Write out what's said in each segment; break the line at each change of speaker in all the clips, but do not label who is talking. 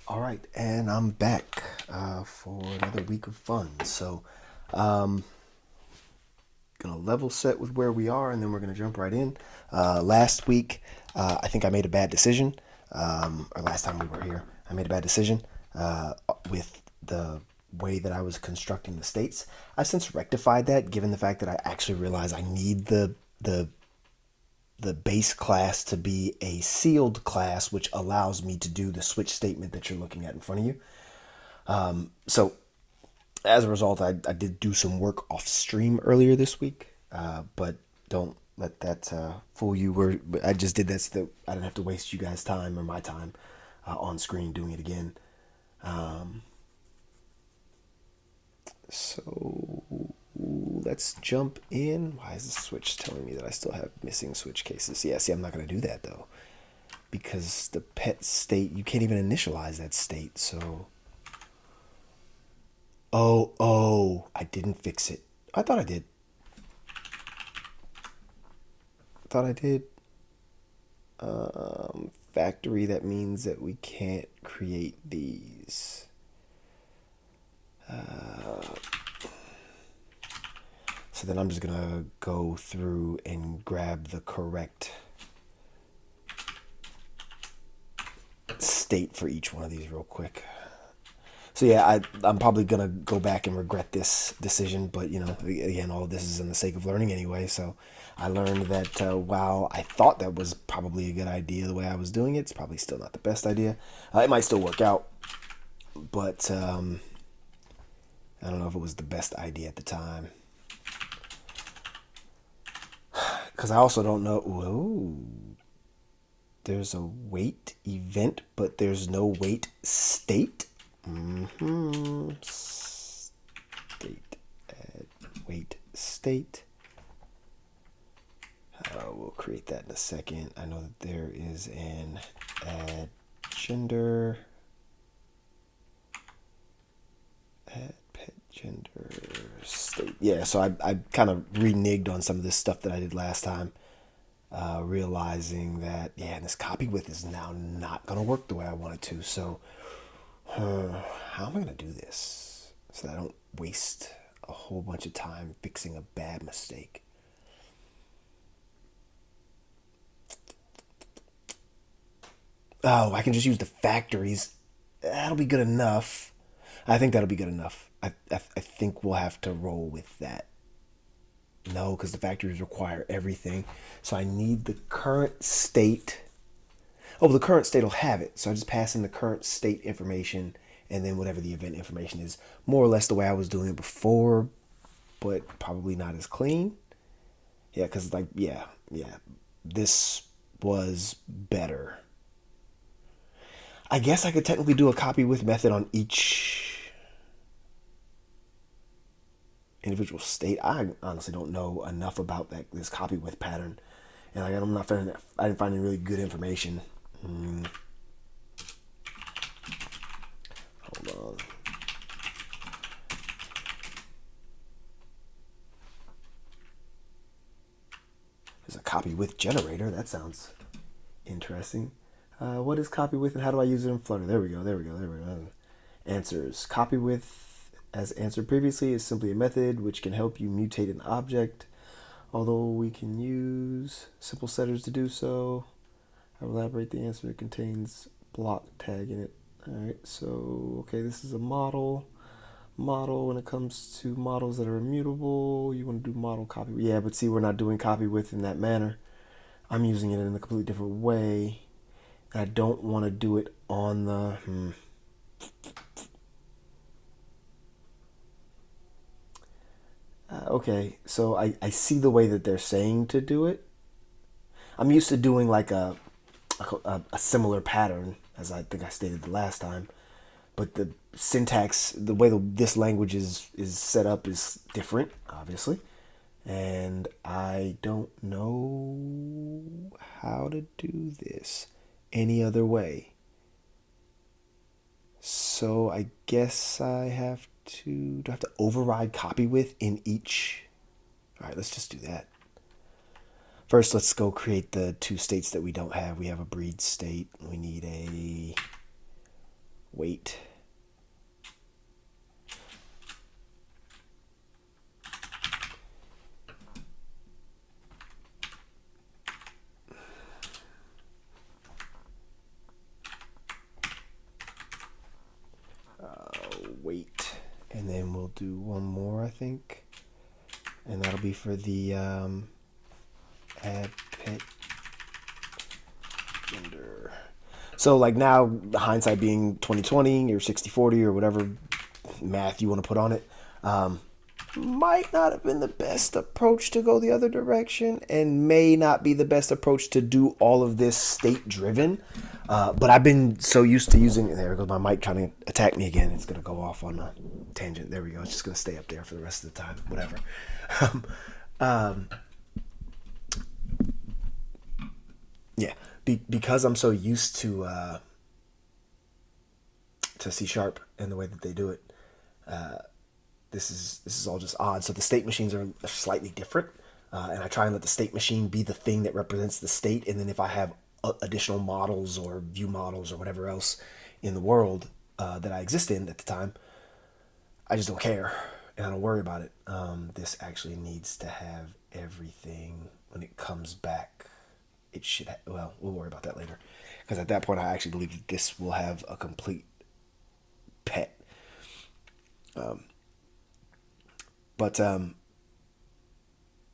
All right, and I'm back for another week of fun. Gonna level set with where we are, and then we're gonna jump right in. Last week, I think I made a bad decision, or last time we were here, I made a bad decision with the way that I was constructing the states. I since rectified that, given the fact that I actually realized I need the base class to be a sealed class, which allows me to do the switch statement that you're looking at in front of you. So as a result, I did do some work off stream earlier this week, but don't let that fool you. I just did that so that I didn't have to waste you guys' time or my time on screen doing it again. So let's jump in. Why is the switch telling me that I still have missing switch cases? Yeah, see, I'm not going to do that though, because the pet state, you can't even initialize that state. So, I didn't fix it. I thought I did. Thought I did. Factory, that means that we can't create these. So then I'm just gonna go through and grab the correct state for each one of these real quick. So yeah, I'm probably gonna go back and regret this decision, but again, all of this is in the sake of learning anyway. So I learned that while I thought that was probably a good idea, the way I was doing it, it's probably still not the best idea. It might still work out, but I don't know if it was the best idea at the time. Because I also don't know. Whoa, there's a wait event, but there's no wait state. State, add wait state. We'll create that in a second. I know that there is an add gender, add pet gender state. Yeah, so I kind of reneged on some of this stuff that I did last time, realizing that, yeah, this copy width is now not going to work the way I want it to. So how am I going to do this so that I don't waste a whole bunch of time fixing a bad mistake? Oh, I can just use the factories. That'll be good enough. I think that'll be good enough. I think we'll have to roll with that. No, because the factories require everything. So I need the current state. Oh, the current state will have it. So I just pass in the current state information and then whatever the event information is. More or less the way I was doing it before, but probably not as clean. Yeah, because yeah. This was better. I guess I could technically do a copy with method on each individual state. I honestly don't know enough about this copy with pattern, and I'm not finding. I didn't find any really good information. Hold on. There's a copy with generator. That sounds interesting. What is copy with and how do I use it in Flutter? There we go. Answers. Copy with, as answered previously, is simply a method which can help you mutate an object. Although we can use simple setters to do so. I will elaborate the answer. It contains block tag in it. Alright, so okay, this is a model. Model, when it comes to models that are immutable, you want to do model copy. Yeah, but see, we're not doing copy with in that manner. I'm using it in a completely different way. I don't want to do it on the okay, so I see the way that they're saying to do it. I'm used to doing like a similar pattern as I think I stated the last time, but the syntax, the way this language is set up is different, obviously, and I don't know how to do this any other way. So I guess I have to. Do I have to override copy with in each? All right, let's just do that. First, let's go create the two states that we don't have. We have a breed state. We need a Weight. Weight. And then we'll do one more, I think. And that'll be for the add pet gender. So like now, hindsight being 2020 or 60/40 or whatever math you want to put on it, might not have been the best approach to go the other direction, and may not be the best approach to do all of this state driven. But I've been so used to using, there goes my mic trying to attack me again. It's going to go off on a tangent. There we go. It's just going to stay up there for the rest of the time. Whatever. Yeah. Because I'm so used to C# and the way that they do it, this is all just odd. So the state machines are slightly different, and I try and let the state machine be the thing that represents the state, and then if I have additional models or view models or whatever else in the world that I exist in at the time, I just don't care and I don't worry about it. This actually needs to have everything when it comes back. It should well, we'll worry about that later, because at that point I actually believe that this will have a complete pet.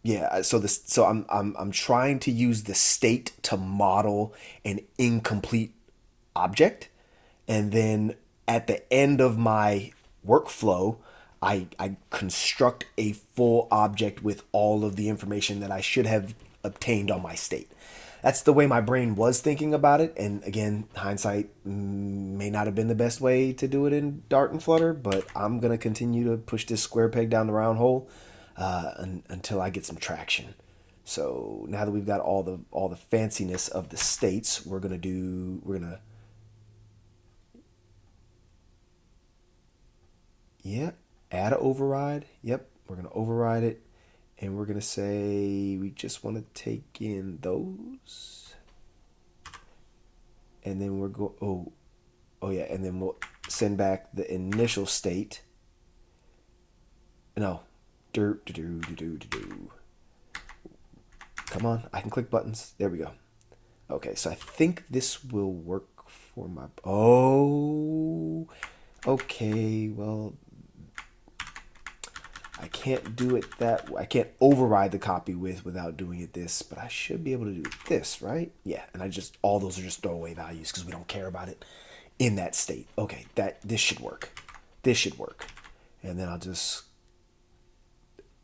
Yeah, so I'm trying to use the state to model an incomplete object, and then at the end of my workflow, I construct a full object with all of the information that I should have obtained on my state. That's the way my brain was thinking about it, and again, hindsight may not have been the best way to do it in Dart and Flutter, but I'm gonna continue to push this square peg down the round hole until I get some traction. So now that we've got all the fanciness of the states, we're gonna yeah, add an override. Yep, we're gonna override it. And we're going to say we just want to take in those. And then we're going, oh yeah, and then we'll send back the initial state. No. Come on, I can click buttons. There we go. Okay, so I think this will work for my, okay, well, I can't do it that way. I can't override the copy with without doing it this, but I should be able to do this, right? Yeah, and all those are just throwaway values because we don't care about it in that state. Okay, this should work. This should work. And then I'll just,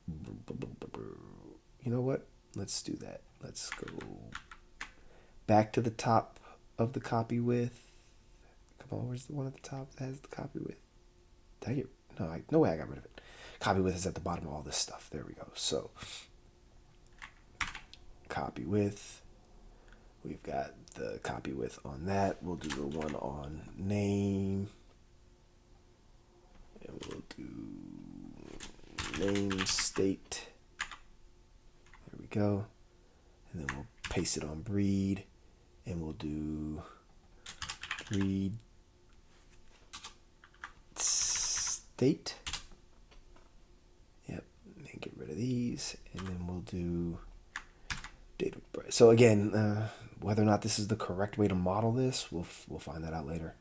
you know what? Let's do that. Let's go back to the top of the copy with. Come on, where's the one at the top that has the copy with? Did I get, no way I got rid of it. Copy with is at the bottom of all this stuff. There we go. So, copy with. We've got the copy with on that. We'll do the one on name. And we'll do name state. There we go. And then we'll paste it on breed. And we'll do breed state. Get rid of these, and then we'll do date of birth. So again, whether or not this is the correct way to model this, we'll find that out later.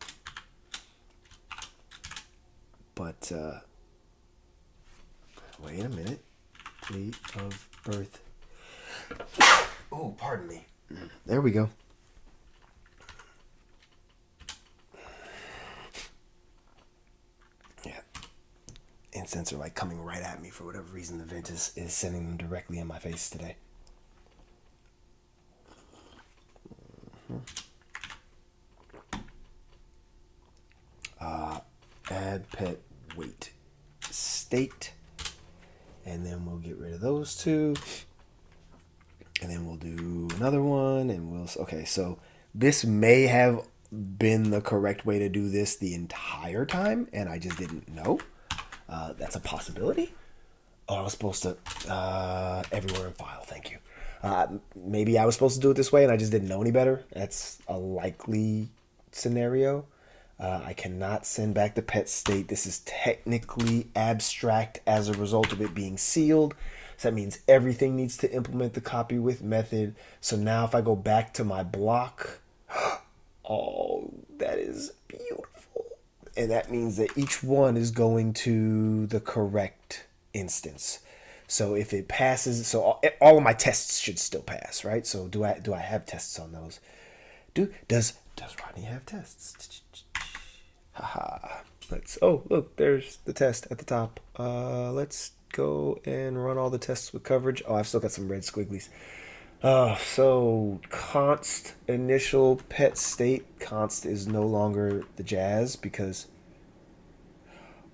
But wait a minute, date of birth. Oh, pardon me. There we go. Incense are like coming right at me for whatever reason. The vent is sending them directly in my face today. Add pet weight state, and then we'll get rid of those two, and then we'll do another one, and okay, so this may have been the correct way to do this the entire time, and I just didn't know. That's a possibility. Oh, I was supposed to, everywhere in file, thank you. Maybe I was supposed to do it this way and I just didn't know any better. That's a likely scenario. I cannot send back the pet state. This is technically abstract as a result of it being sealed. So that means everything needs to implement the copy with method. So now if I go back to my block, oh, that is beautiful. And that means that each one is going to the correct instance. So if it passes, so all of my tests should still pass, right? So do I have tests on those? Does Rodney have tests? Haha. Oh look, there's the test at the top. Let's go and run all the tests with coverage. Oh, I've still got some red squigglies. So const initial pet state. Const is no longer the jazz because.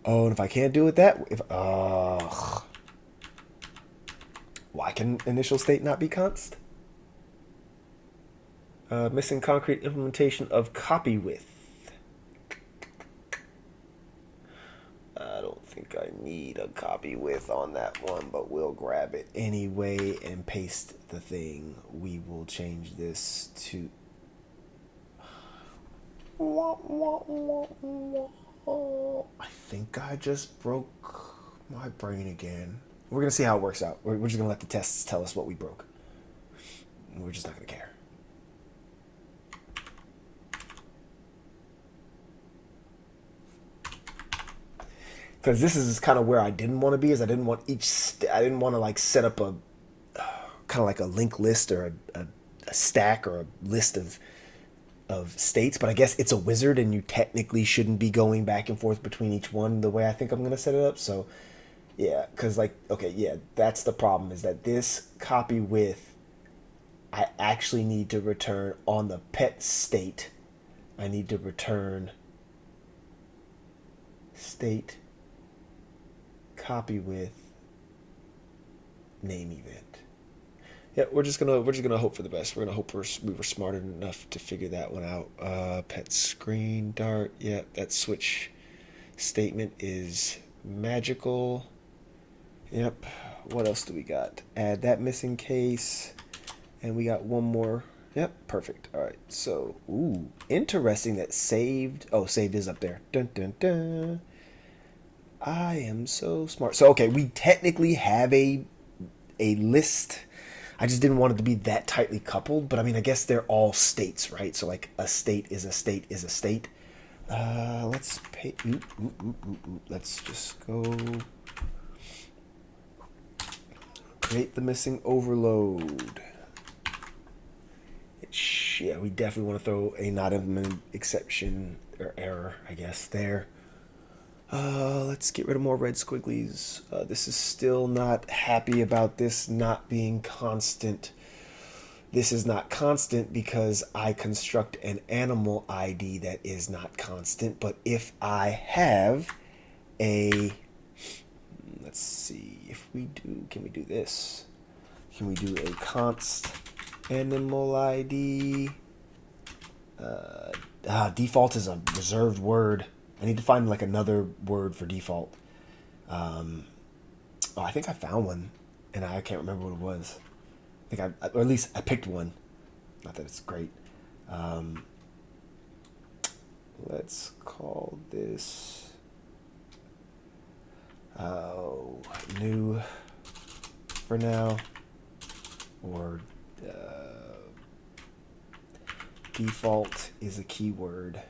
Oh, and if I can't do it that, if why can initial state not be const? Missing concrete implementation of copy with. I don't think I need a copy with on that one, but we'll grab it anyway and paste the thing. We will change this to. I think I just broke my brain again. We're going to see how it works out. We're just going to let the tests tell us what we broke. We're just not going to care. Because this is kind of where I didn't want to be, is I didn't want I didn't want to like set up a kind of like a linked list or a stack or a list of states, but I guess it's a wizard and you technically shouldn't be going back and forth between each one the way I think I'm going to set it up. So yeah, because like, okay, yeah, that's the problem, is that this copy with, I actually need to return on the pet state. I need to return state copy with name event. Yeah, we're just gonna hope for the best. We're gonna hope we were smart enough to figure that one out. Pet screen dart. Yeah, that switch statement is magical. Yep. What else do we got? Add that missing case, and we got one more. Yep, perfect. All right. So, ooh, interesting that saved. Oh, saved is up there. Dun dun dun. I am so smart. So okay, we technically have a list. I just didn't want it to be that tightly coupled, but I mean, I guess they're all states, right? So like a state is a state is a state. Let's pay. Let's just go create the missing overload. Yeah, we definitely want to throw a not implemented exception or error, I guess, there. Let's get rid of more red squigglies. This is still not happy about this not being constant. This is not constant because I construct an animal ID that is not constant. But if I have a, let's see, if we do, can we do this? Can we do a const animal ID? Default is a reserved word. I need to find like another word for default. I think I found one, and I can't remember what it was. I think or at least I picked one. Not that it's great. Let's call this new for now, or default is a keyword.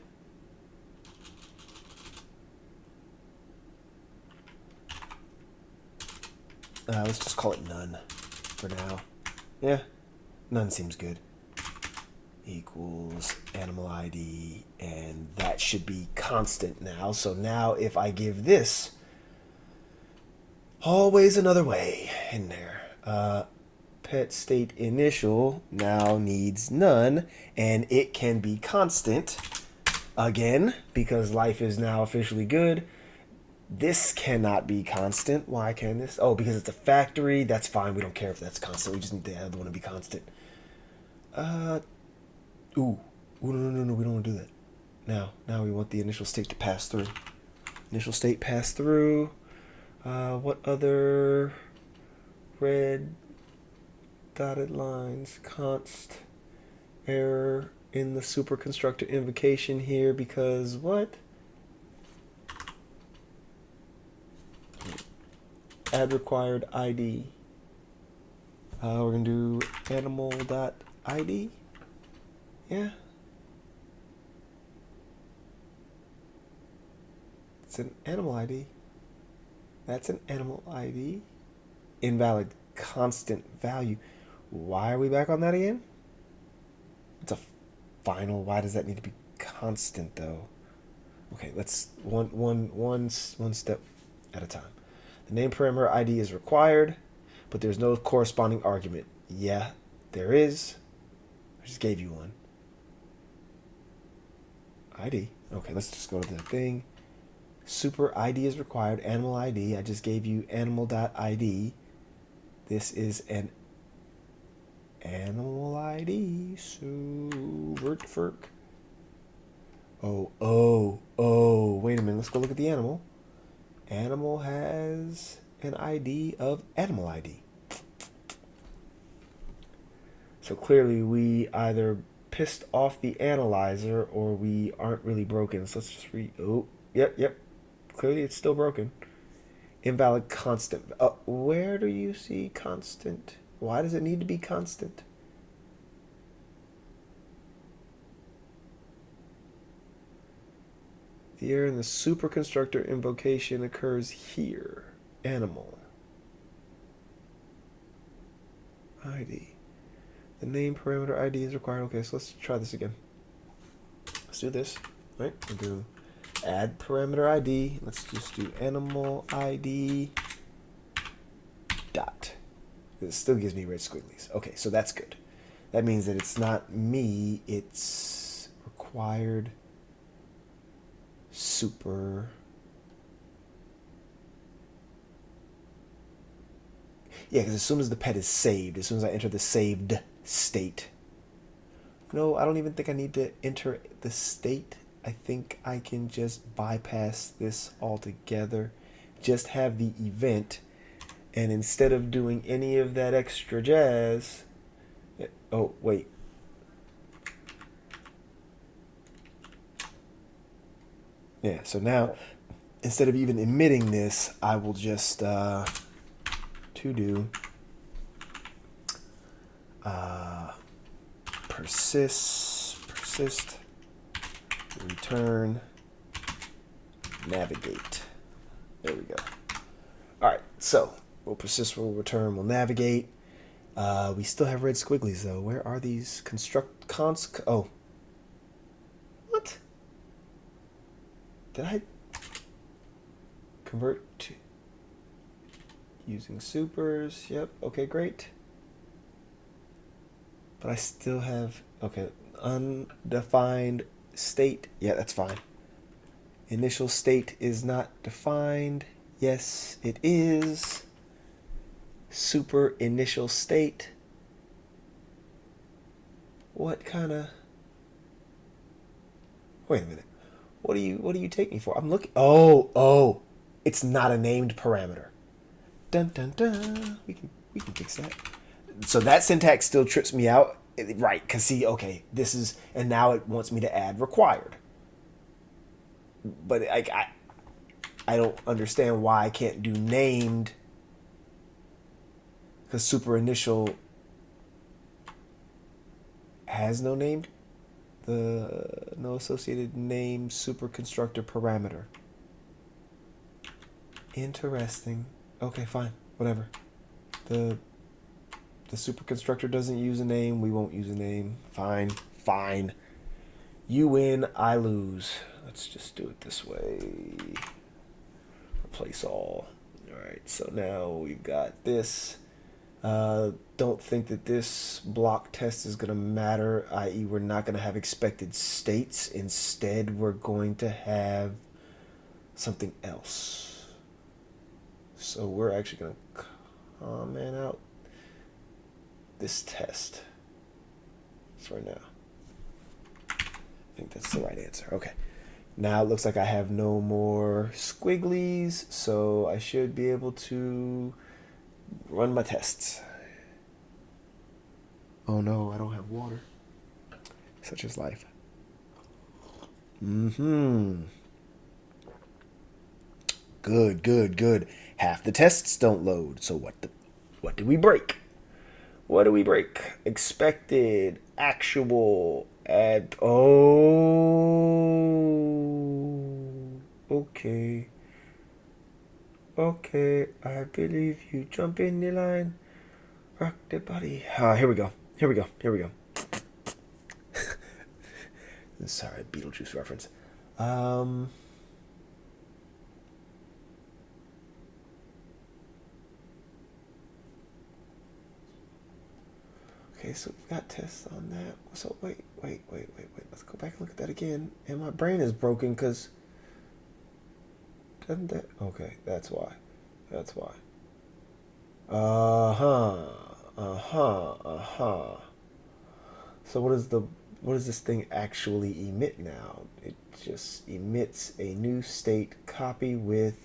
Let's just call it none for now. Yeah, none seems good. Equals animal ID, and that should be constant now. So now if I give this always another way in there, pet state initial now needs none, and it can be constant again because life is now officially good. This cannot be constant. Why can this? Oh, because it's a factory. That's fine. We don't care if that's constant. We just need the other one to be constant. Ooh, no. We don't want to do that. Now we want the initial state to pass through. Initial state pass through. What other red dotted lines? Const error in the super constructor invocation here because what? Add required ID. We're going to do animal.id. Yeah. It's an animal ID. That's an animal ID. Invalid constant value. Why are we back on that again? It's a final. Why does that need to be constant though? Okay, let's one step at a time. The name parameter ID is required, but there's no corresponding argument. Yeah, there is. I just gave you one. ID. Okay, let's just go to the thing. Super ID is required. Animal ID. I just gave you animal.id. This is an animal ID. So, vertferk. Oh, wait a minute. Let's go look at the animal. Animal has an ID of animal ID. So clearly we either pissed off the analyzer or we aren't really broken. So let's just read. Oh, yep. Clearly it's still broken. Invalid constant. Where do you see constant? Why does it need to be constant? The error in the super constructor invocation occurs here. Animal. ID. The name parameter ID is required. Okay, so let's try this again. Let's do this. Right? We'll do add parameter ID. Let's just do animal ID dot. It still gives me red squigglies. Okay, so that's good. That means that it's not me, it's required super. Yeah, because as soon as the pet is saved, as soon as I enter the saved state. No, I don't even think I need to enter the state. I think I can just bypass this altogether. Just have the event. And instead of doing any of that extra jazz... Oh, wait. Yeah, so now, instead of even emitting this, I will just to do persist, return, navigate. There we go. All right, so we'll persist, we'll return, we'll navigate. We still have red squigglies though. Where are these oh. What? Did I convert to using supers? Yep, okay, great. But I still have, okay, undefined state. Yeah, that's fine. Initial state is not defined. Yes, it is. Super initial state. What kind of... Wait a minute. What do you take me for? I'm looking... Oh. It's not a named parameter. Dun dun dun. We can fix that. So that syntax still trips me out. Right, because see, okay, this is... And now it wants me to add required. But I don't understand why I can't do named... Because super initial has no named, no associated name super constructor parameter. Interesting. Okay, fine, whatever. The super constructor doesn't use a name. We won't use a name. Fine. You win, I lose. Let's just do it this way. Replace all. All right. So now we've got this. Don't think that this block test is going to matter, i.e. we're not going to have expected states. Instead, we're going to have something else. So we're actually going to comment out this test for now. I think that's the right answer. Okay. Now it looks like I have no more squigglies, so I should be able to run my tests. Oh no, I don't have water. Such is life. Mm-hmm. Good, good, good. Half the tests don't load. So what do we break? What do we break? Expected, actual, ad. Oh, okay, okay. I believe you. Jump in the line, rock the body. Here we go. Here we go. Here we go. Sorry, Beetlejuice reference. Um. Okay, so we've got tests on that. So wait. Let's go back and look at that again. And my brain is broken because doesn't that? Okay, that's why. That's why. Uh huh. So what does this thing actually emit now? It just emits a new state copy with.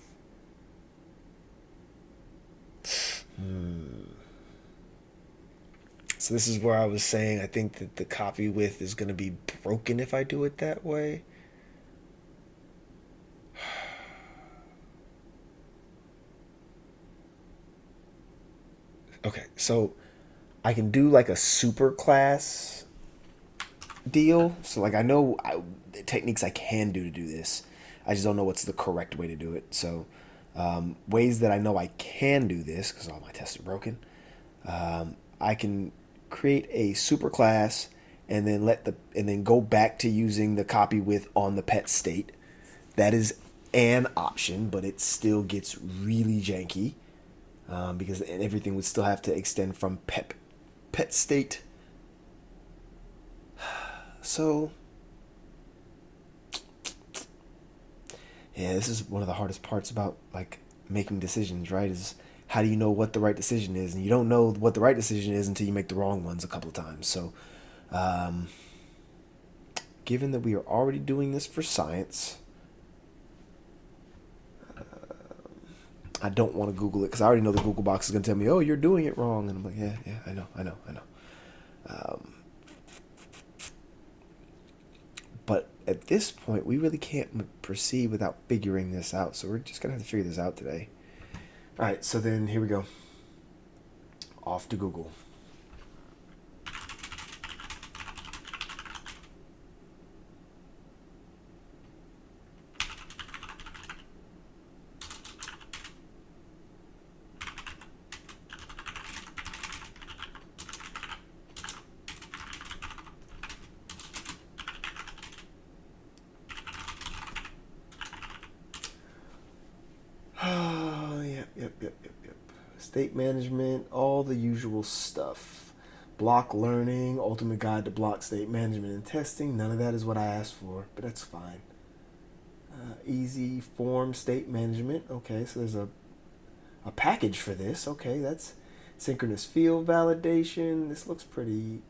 Hmm. So this is where I was saying I think that the copy with is going to be broken if I do it that way. Okay, so I can do like a super class deal. So like I know the techniques I can do to do this. I just don't know what's the correct way to do it. So ways that I know I can do this because all my tests are broken. I can create a super class and then go back to using the copy with on the pet state. That is an option, but it still gets really janky because everything would still have to extend from pet state. So yeah, this is one of the hardest parts about like making decisions, right? Is how do you know what the right decision is, and you don't know what the right decision is until you make the wrong ones a couple of times. So, um, given that we are already doing this for science, I don't want to Google it because I already know the Google box is going to tell me, "Oh, you're doing it wrong," and I'm like, "Yeah, I know." Um, but at this point, we really can't proceed without figuring this out. So we're just gonna have to figure this out today. All right, so then here we go. Off to Google. Oh, yep. State management, all the usual stuff. Block learning, ultimate guide to block state management and testing. None of that is what I asked for, but that's fine. Easy form state management. Okay, so there's a package for this. Okay, that's synchronous field validation. This looks pretty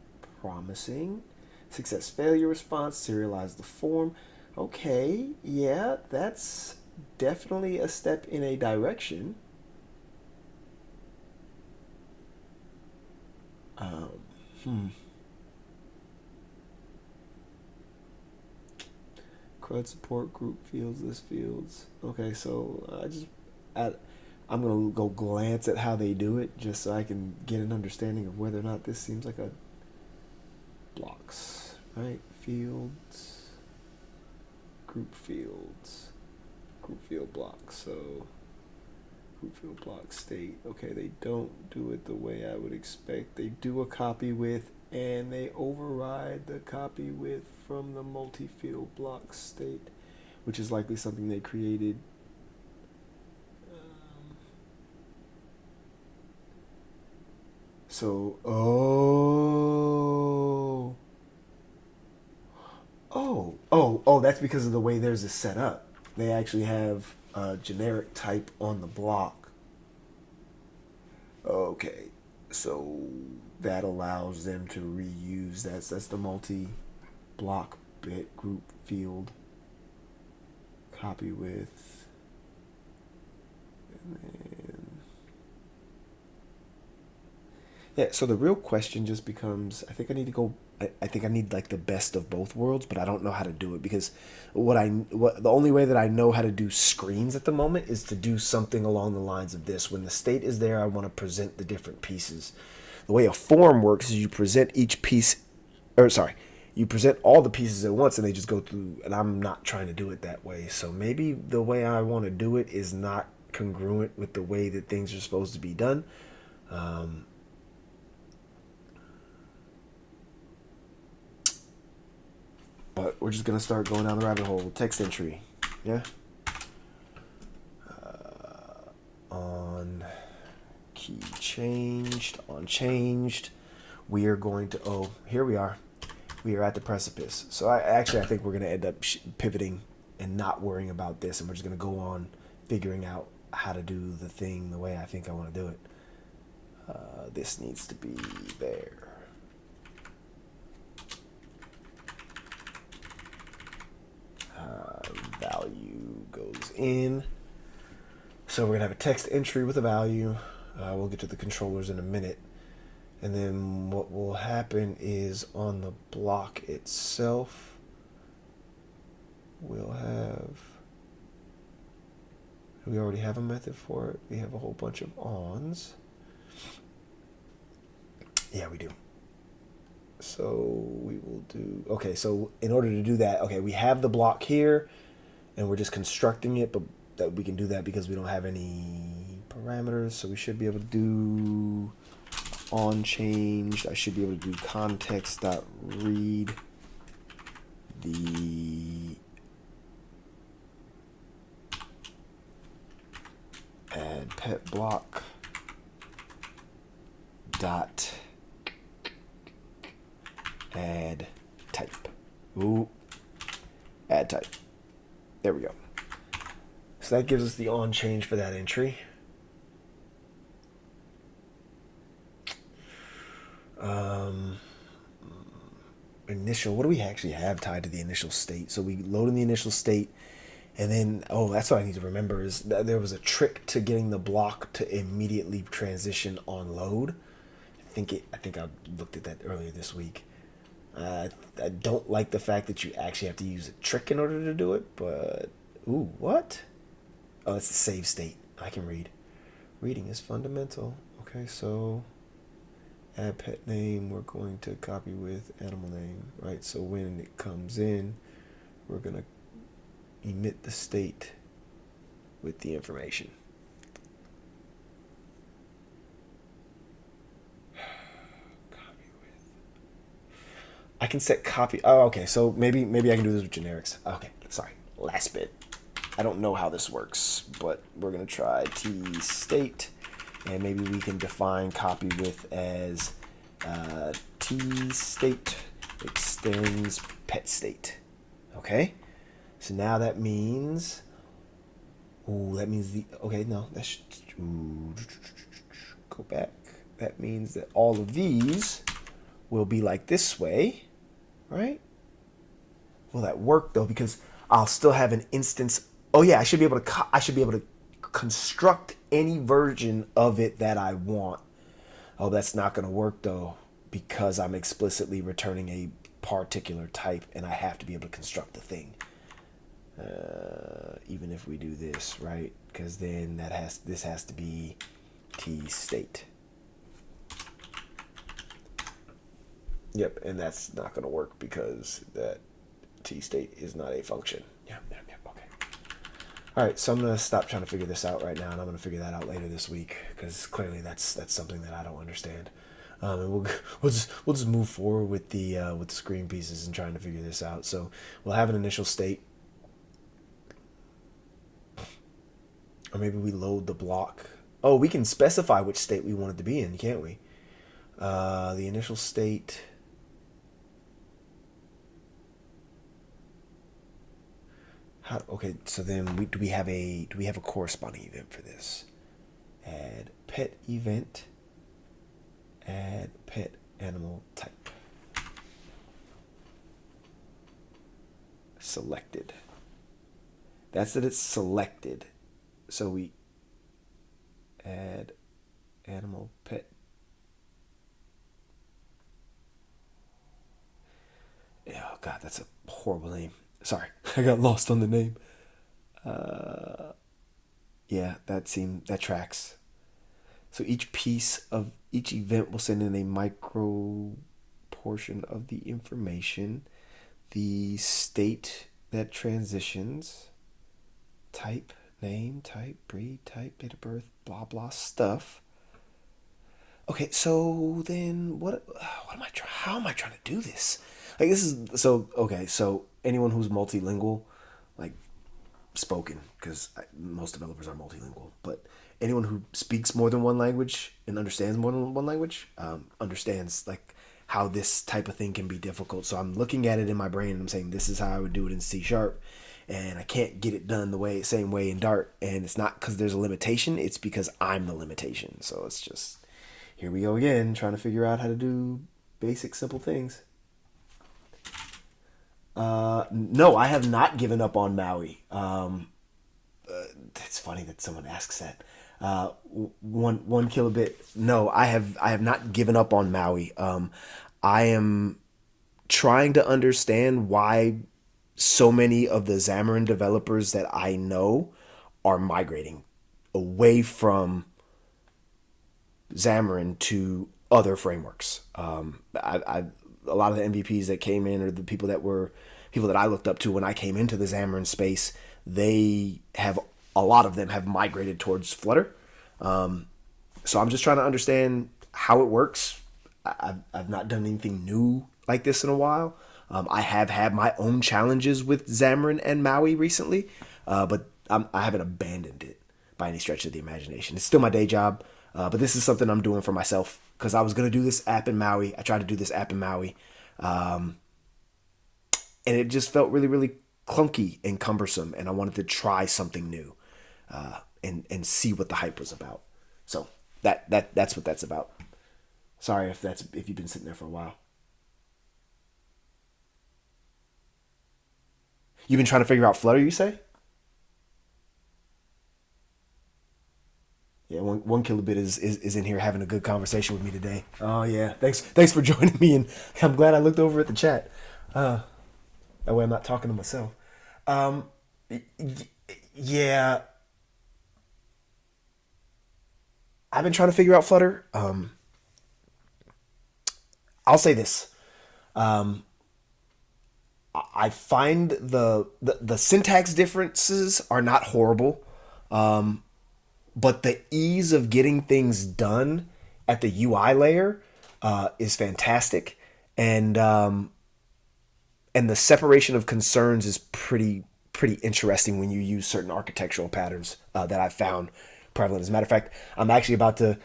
promising. Success failure response, serialize the form. Okay, yeah, that's definitely a step in a direction. Um, hmm. CRUD support group fields, list fields. Okay, so I, I'm gonna go glance at how they do it just so I can get an understanding of whether or not this seems like a blocks, right? Fields, group field blocks. So group field block state. Okay, they don't do it the way I would expect. They do a copy with and they override the copy with from the multi-field block state, which is likely something they created. So, that's because of the way theirs is set up. They actually have a generic type on the block. Okay, so that allows them to reuse that's the multi-block bit group field copy with, and then Yeah, so the real question just becomes, I think I need to go, I think I need like the best of both worlds, but I don't know how to do it because the only way that I know how to do screens at the moment is to do something along the lines of this. When the state is there, I want to present the different pieces. The way a form works is you present each piece, or sorry, you present all the pieces at once and they just go through, and I'm not trying to do it that way. So maybe the way I want to do it is not congruent with the way that things are supposed to be done. But we're just gonna start going down the rabbit hole. Text entry, yeah. On key changed, on changed. We are going to. Oh, here we are. We are at the precipice. So I think we're gonna end up pivoting and not worrying about this, and we're just gonna go on figuring out how to do the thing the way I think I want to do it. This needs to be there. Value goes in. So we're gonna have a text entry with a value. We'll get to the controllers in a minute. And then what will happen is on the block itself, we'll have, we already have a method for it. We have a whole bunch of ons. Yeah, we do. So we will do, okay, so in order to do that, okay, we have the block here and we're just constructing it, but that we can do that because we don't have any parameters. So we should be able to do on changed. I should be able to do context.read the add pet block dot add type. Ooh, add type. There we go. So that gives us the on change for that entry. Initial, what do we actually have tied to the initial state? So we load in the initial state, and then, oh, that's what I need to remember is that there was a trick to getting the block to immediately transition on load. I think I looked at that earlier this week. I don't like the fact that you actually have to use a trick in order to do it, but ooh, what? Oh, it's the save state. I can read. Reading is fundamental. Okay, so add pet name, we're going to copy with animal name, right? So when it comes in, we're going to emit the state with the information. Copy with. I can set copy. Oh, okay. So maybe I can do this with generics. Okay, sorry. Last bit. I don't know how this works, but we're going to try t state. And maybe we can define copy with as t state extends pet state. Okay? So now that means, okay, no, that should, go back. That means that all of these will be like this way, right? Will that work though? Because I'll still have an instance. Oh yeah, I should be able to construct any version of it that I want. Oh, that's not going to work though because I'm explicitly returning a particular type and I have to be able to construct the thing. Even if we do this, right? Because then this has to be t state. Yep, and that's not going to work because that t state is not a function. Yep, okay. All right, so I'm going to stop trying to figure this out right now, and I'm going to figure that out later this week because clearly that's something that I don't understand. And we'll just move forward with the screen pieces and trying to figure this out. So we'll have an initial state, or maybe we load the block. Oh, we can specify which state we want it to be in, can't we? The initial state. Okay, so then do we have a corresponding event for this? Add pet event. Add pet animal type. Selected. That's that it's selected. So we add animal pet God, that's a horrible name. Sorry, I got lost on the name. Yeah, that tracks. So each piece of each event will send in a micro portion of the information, the state that transitions, type, name, type, breed, type, date of birth, blah blah stuff. Okay, so then what am I trying? How am I trying to do this? Like this is so okay. So anyone who's multilingual, like spoken, because most developers are multilingual, but anyone who speaks more than one language and understands more than one language understands like how this type of thing can be difficult. So I'm looking at it in my brain and I'm saying this is how I would do it in C sharp, and I can't get it done the same way in Dart, and it's not because there's a limitation, it's because I'm the limitation. So it's just here we go again, trying to figure out how to do basic simple things. No, I have not given up on Maui. It's funny that someone asks that. One kilobit. No, I have not given up on Maui. I am trying to understand why so many of the Xamarin developers that I know are migrating away from Xamarin to other frameworks. A lot of the MVPs that came in, or the people that I looked up to when I came into the Xamarin space, a lot of them have migrated towards Flutter. So I'm just trying to understand how it works. I've not done anything new like this in a while. I have had my own challenges with Xamarin and Maui recently, but I haven't abandoned it by any stretch of the imagination. It's still my day job, but this is something I'm doing for myself because I was going to do this app in Maui. I tried to do this app in Maui, and it just felt really, really clunky and cumbersome, and I wanted to try something new and see what the hype was about. So that's what that's about. Sorry if you've been sitting there for a while. You've been trying to figure out Flutter, you say? Yeah, one kilobit is in here having a good conversation with me today. Oh yeah, thanks for joining me, and I'm glad I looked over at the chat. That way I'm not talking to myself. Um, yeah, I've been trying to figure out Flutter. I'll say this: I find the syntax differences are not horrible, but the ease of getting things done at the UI layer is fantastic, and the separation of concerns is pretty interesting when you use certain architectural patterns that I've found prevalent. As a matter of fact, I'm actually about to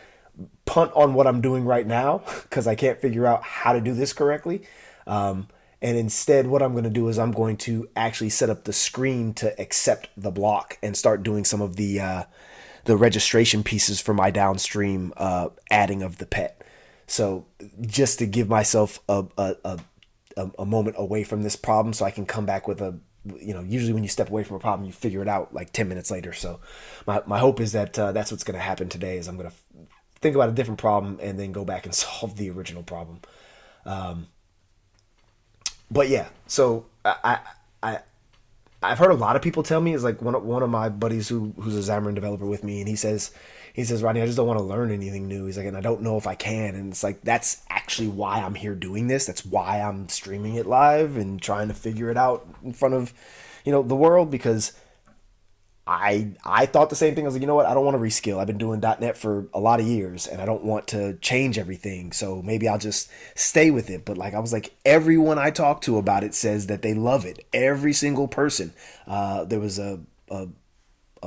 punt on what I'm doing right now because I can't figure out how to do this correctly. And instead, what I'm going to do is I'm going to actually set up the screen to accept the block and start doing some of the registration pieces for my downstream adding of the pet. So just to give myself a moment away from this problem so I can come back with usually when you step away from a problem, you figure it out like 10 minutes later. So my hope is that that's what's going to happen today is I'm going to think about a different problem and then go back and solve the original problem. But yeah, so I I've heard a lot of people tell me, is like one of my buddies who's a Xamarin developer with me, and he says, Rodney, I just don't want to learn anything new. He's like, and I don't know if I can. And it's like, that's actually why I'm here doing this. That's why I'm streaming it live and trying to figure it out in front of, the world, because I thought the same thing. I was like, you know what? I don't want to reskill. I've been doing .NET for a lot of years, and I don't want to change everything. So maybe I'll just stay with it. But I was like, everyone I talk to about it says that they love it. Every single person. There was a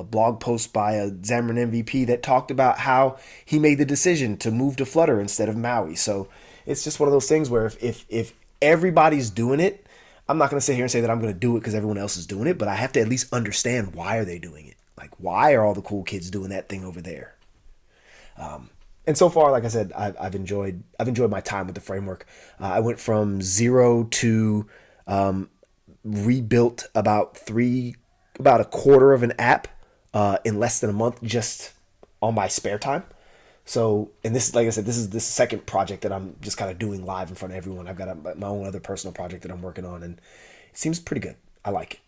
blog post by a Xamarin MVP that talked about how he made the decision to move to Flutter instead of Maui. So it's just one of those things where if everybody's doing it, I'm not going to sit here and say that I'm going to do it because everyone else is doing it, but I have to at least understand why are they doing it. Like, why are all the cool kids doing that thing over there? And so far, like I said, I've enjoyed my time with the framework. I went from 0 to rebuilt about a quarter of an app in less than a month, just on my spare time. So, and this, like I said, this is the second project that I'm just kind of doing live in front of everyone. I've got my own other personal project that I'm working on, and it seems pretty good. I like it.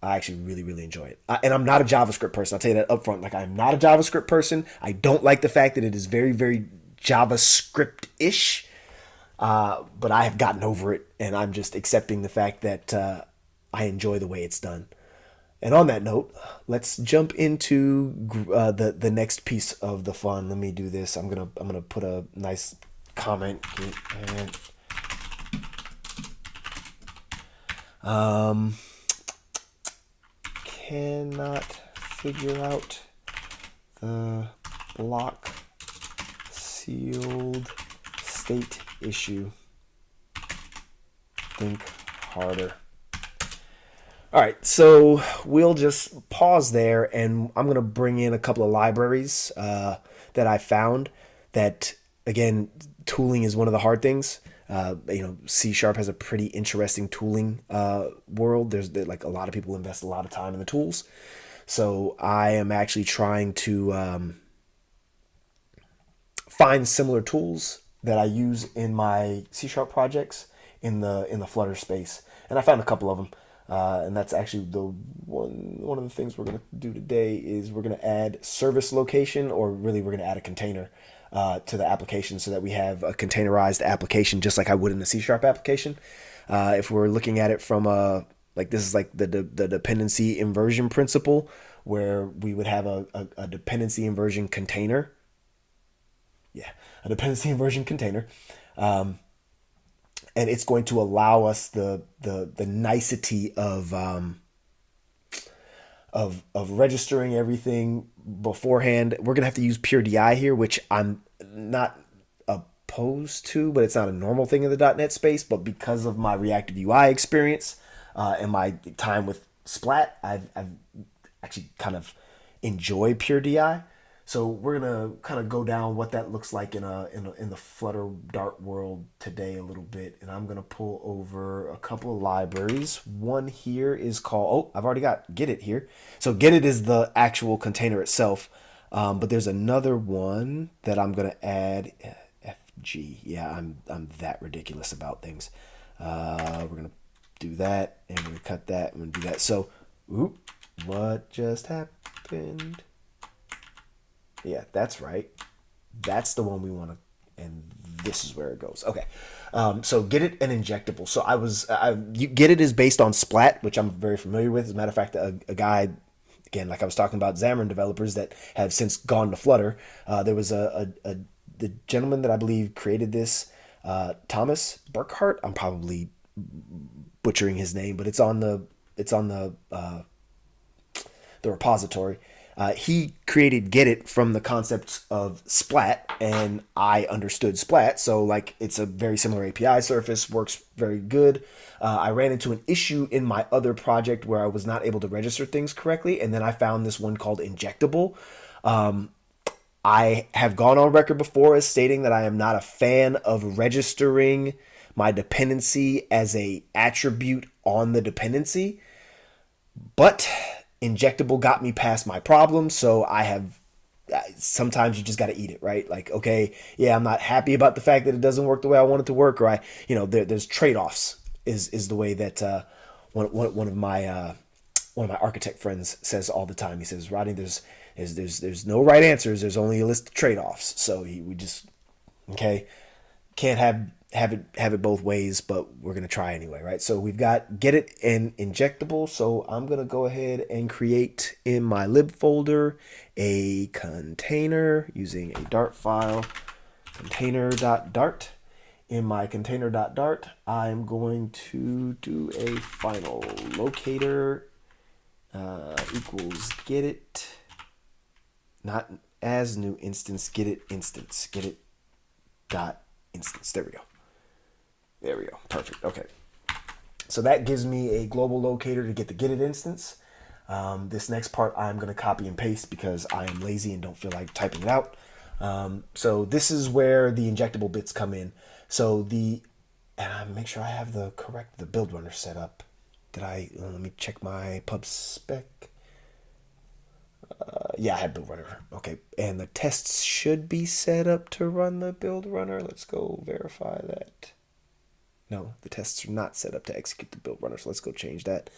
I actually really, really enjoy it. And I'm not a JavaScript person. I'll tell you that up front. Like, I'm not a JavaScript person. I don't like the fact that it is very, very JavaScript-ish. But I have gotten over it, and I'm just accepting the fact that I enjoy the way it's done. And on that note, let's jump into the next piece of the fun. Let me do this. I'm gonna put a nice comment and cannot figure out the block sealed state issue. Think harder. All right, so we'll just pause there, and I'm going to bring in a couple of libraries that I found that, again, tooling is one of the hard things. C# has a pretty interesting tooling world. There's like a lot of people invest a lot of time in the tools. So I am actually trying to find similar tools that I use in my C# projects in the Flutter space, and I found a couple of them. And that's actually the one of the things we're going to do today is we're going to add service location, or really we're going to add a container to the application so that we have a containerized application just like I would in a C# application. If we're looking at it from this is like the dependency inversion principle, where we would have a dependency inversion container. Yeah, a dependency inversion container. And it's going to allow us the nicety of registering everything beforehand. We're gonna have to use pure DI here, which I'm not opposed to, but it's not a normal thing in the .NET space. But because of my reactive UI experience and my time with Splat, I've actually kind of enjoy pure DI. So we're gonna kind of go down what that looks like in the Flutter Dart world today a little bit, and I'm gonna pull over a couple of libraries. One here is called I've already got GetIt here. So GetIt is the actual container itself, but there's another one that I'm gonna add. FG, yeah, I'm that ridiculous about things. We're gonna do that, and we're gonna cut that, and we're gonna do that. So, what just happened? Yeah, that's right. That's the one we want to, and this is where it goes. Okay, so GetIt and Injectable. So GetIt is based on Splat, which I'm very familiar with. As a matter of fact, a guy, again, like I was talking about Xamarin developers that have since gone to Flutter. There was the gentleman that I believe created this, Thomas Burkhart. I'm probably butchering his name, but it's on the repository. He created GetIt from the concepts of Splat, and I understood Splat, so like it's a very similar API surface, works very good. I ran into an issue in my other project where I was not able to register things correctly, and then I found this one called Injectable. I have gone on record before as stating that I am not a fan of registering my dependency as a attribute on the dependency, but Injectable got me past my problem, so I have. Sometimes you just got to eat it, right? Like, okay, yeah, I'm not happy about the fact that it doesn't work the way I want it to work, or there's trade-offs. Is the way that one of my architect friends says all the time. He says, Rodney, there's no right answers. There's only a list of trade-offs. So we just can't have it both ways, but we're gonna try anyway, right? So we've got GetIt and Injectable. So I'm gonna go ahead and create in my lib folder a container using a Dart file, container.dart. In my container.dart, I'm going to do a final locator equals GetIt, not as new instance, GetIt instance, GetIt dot instance. There we go. There we go. Perfect. Okay. So that gives me a global locator to get the GetIt instance. This next part I'm going to copy and paste because I am lazy and don't feel like typing it out. So this is where the injectable bits come in. So make sure I have the build runner set up. Let me check my pub spec. Yeah, I had build runner. Okay, and the tests should be set up to run the build runner. Let's go verify that. No, the tests are not set up to execute the build runner. So let's go change that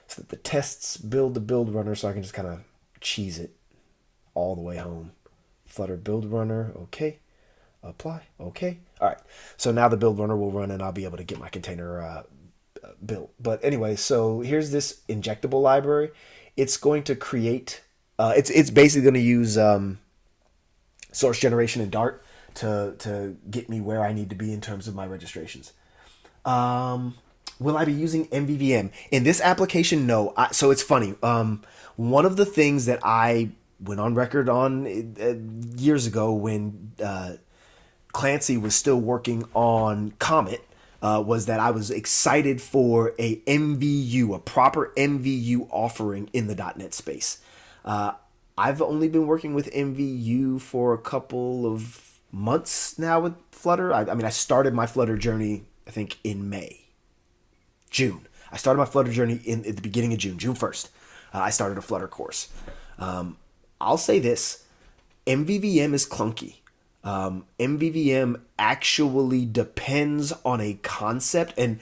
so that the tests build the build runner, so I can just kind of cheese it all the way home. Flutter build runner. Okay. Apply. Okay. All right. So now the build runner will run, and I'll be able to get my container built. But anyway, so here's this injectable library. It's going to create. It's basically going to use source generation in Dart to get me where I need to be in terms of my registrations. Will I be using MVVM in this application? No. So it's funny. One of the things that I went on record on years ago when Clancy was still working on Comet was that I was excited for a MVU, a proper MVU offering in the .NET space. I've only been working with MVU for a couple of months now with Flutter. I mean, I started my Flutter journey, I think, in June. I started my Flutter journey at the beginning of June 1st. I started a Flutter course. I'll say this, MVVM is clunky. MVVM actually depends on a concept, and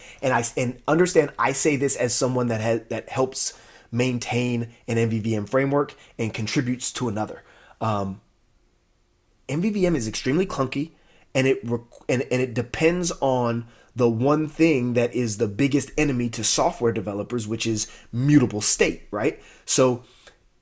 understand I say this as someone that helps maintain an MVVM framework and contributes to another. MVVM is extremely clunky, and it depends on the one thing that is the biggest enemy to software developers, which is mutable state, right? So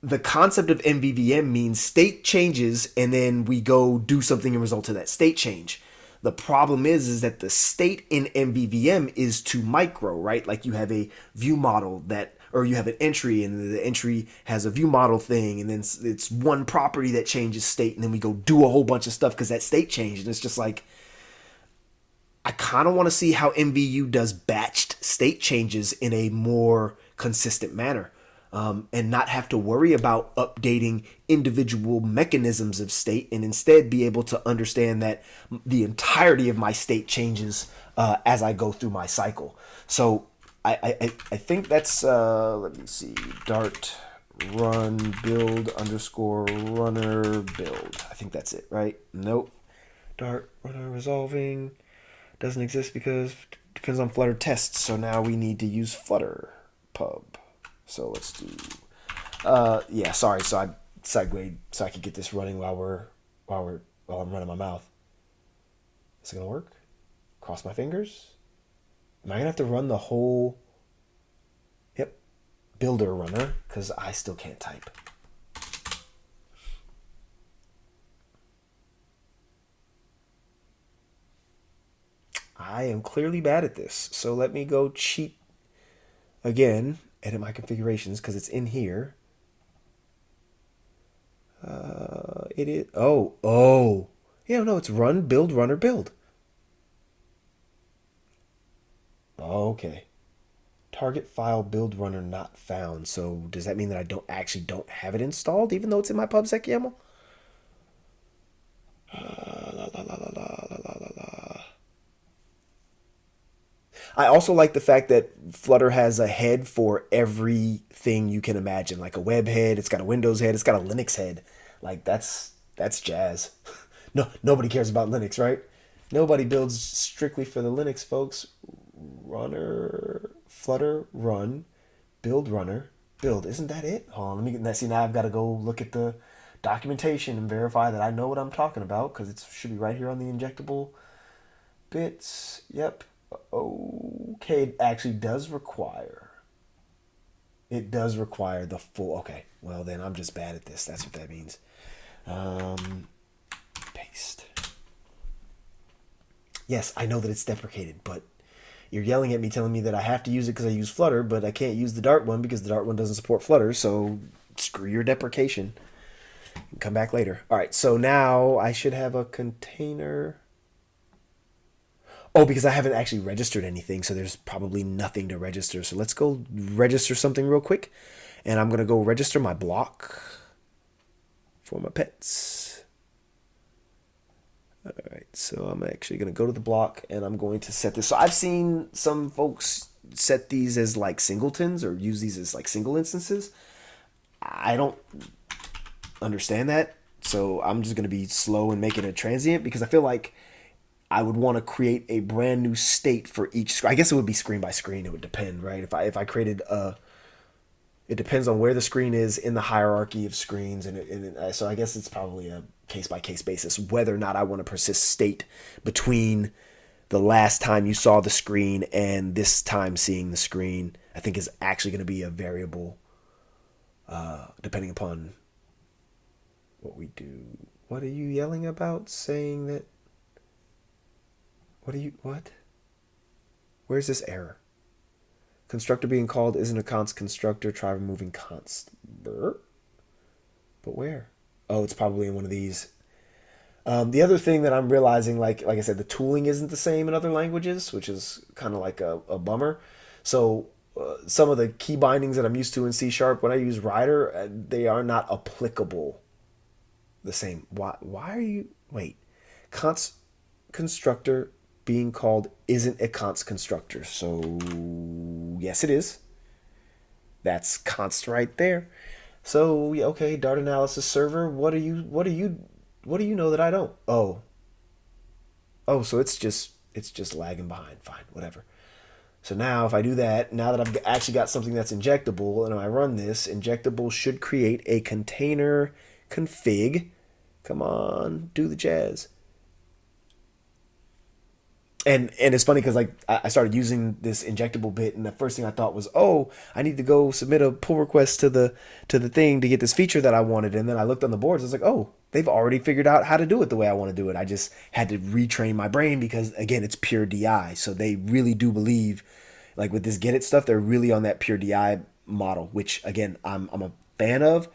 the concept of MVVM means state changes and then we go do something in result of that state change. The problem is that the state in MVVM is too micro, right? Like you have a view model or you have an entry and the entry has a view model thing and then it's one property that changes state and then we go do a whole bunch of stuff because that state changed. And it's just like, I kind of want to see how MVU does batched state changes in a more consistent manner. And not have to worry about updating individual mechanisms of state and instead be able to understand that the entirety of my state changes as I go through my cycle. So I think that's, let me see, Dart run build underscore runner build. I think that's it, right? Nope. Dart runner resolving doesn't exist because it depends on Flutter tests. So now we need to use Flutter pub. So let's do, yeah, sorry. So I segued so I could get this running while I'm running my mouth. Is it gonna work? Cross my fingers. Am I gonna have to run the whole, yep, builder runner because I still can't type. I am clearly bad at this. So let me go cheat again. Edit my configurations because it's in here. It is. Oh. Yeah, no, it's run, build, runner, build. Okay. Target file build runner not found. So does that mean that I don't have it installed even though it's in my pubsec YAML? La, la, la, la, la, la, la, la. I also like the fact that Flutter has a head for everything you can imagine, like a web head, it's got a Windows head, it's got a Linux head. Like that's jazz. No, nobody cares about Linux, right? Nobody builds strictly for the Linux, folks. Runner, Flutter, run, build runner, build. Isn't that it? Hold on, let me get. See, now I've got to go look at the documentation and verify that I know what I'm talking about because it should be right here on the injectable bits. Yep. Okay, it actually does require. It does require the full. Okay, well then I'm just bad at this. That's what that means. Paste. Yes, I know that it's deprecated, but you're yelling at me telling me that I have to use it because I use Flutter, but I can't use the Dart one because the Dart one doesn't support Flutter, so screw your deprecation. Come back later. All right, so now I should have a container. Oh, because I haven't actually registered anything, so there's probably nothing to register. So let's go register something real quick. And I'm going to go register my block for my pets. All right, so I'm actually going to go to the block, and I'm going to set this. So I've seen some folks set these as like singletons or use these as like single instances. I don't understand that. So I'm just going to be slow and make it a transient because I feel like I would want to create a brand new state for each screen. I guess it would be screen by screen. It would depend, right? If I created a, it depends on where the screen is in the hierarchy of screens, so I guess it's probably a case by case basis whether or not I want to persist state between the last time you saw the screen and this time seeing the screen. I think is actually going to be a variable depending upon what we do. What are you yelling about? Saying that? What? Where's this error? Constructor being called isn't a const constructor. Try removing const. But where? Oh, it's probably in one of these. The other thing that I'm realizing, like I said, the tooling isn't the same in other languages, which is kind of like a bummer. So some of the key bindings that I'm used to in C Sharp, when I use Rider, they are not applicable the same. Why are you... Wait. Const constructor being called isn't a const constructor. So yes, it is. That's const right there. So yeah, okay, Dart analysis server. What do you know that I don't? Oh, so it's just lagging behind. Fine, whatever. So now if I do that, now that I've actually got something that's injectable and I run this, injectable should create a container config. Come on, do the jazz. And it's funny because like I started using this injectable bit, and the first thing I thought was, oh, I need to go submit a pull request to the thing to get this feature that I wanted. And then I looked on the boards. I was like, oh, they've already figured out how to do it the way I want to do it. I just had to retrain my brain because again, it's pure DI. So they really do believe, like with this GetIt stuff, they're really on that pure DI model, which again I'm a fan of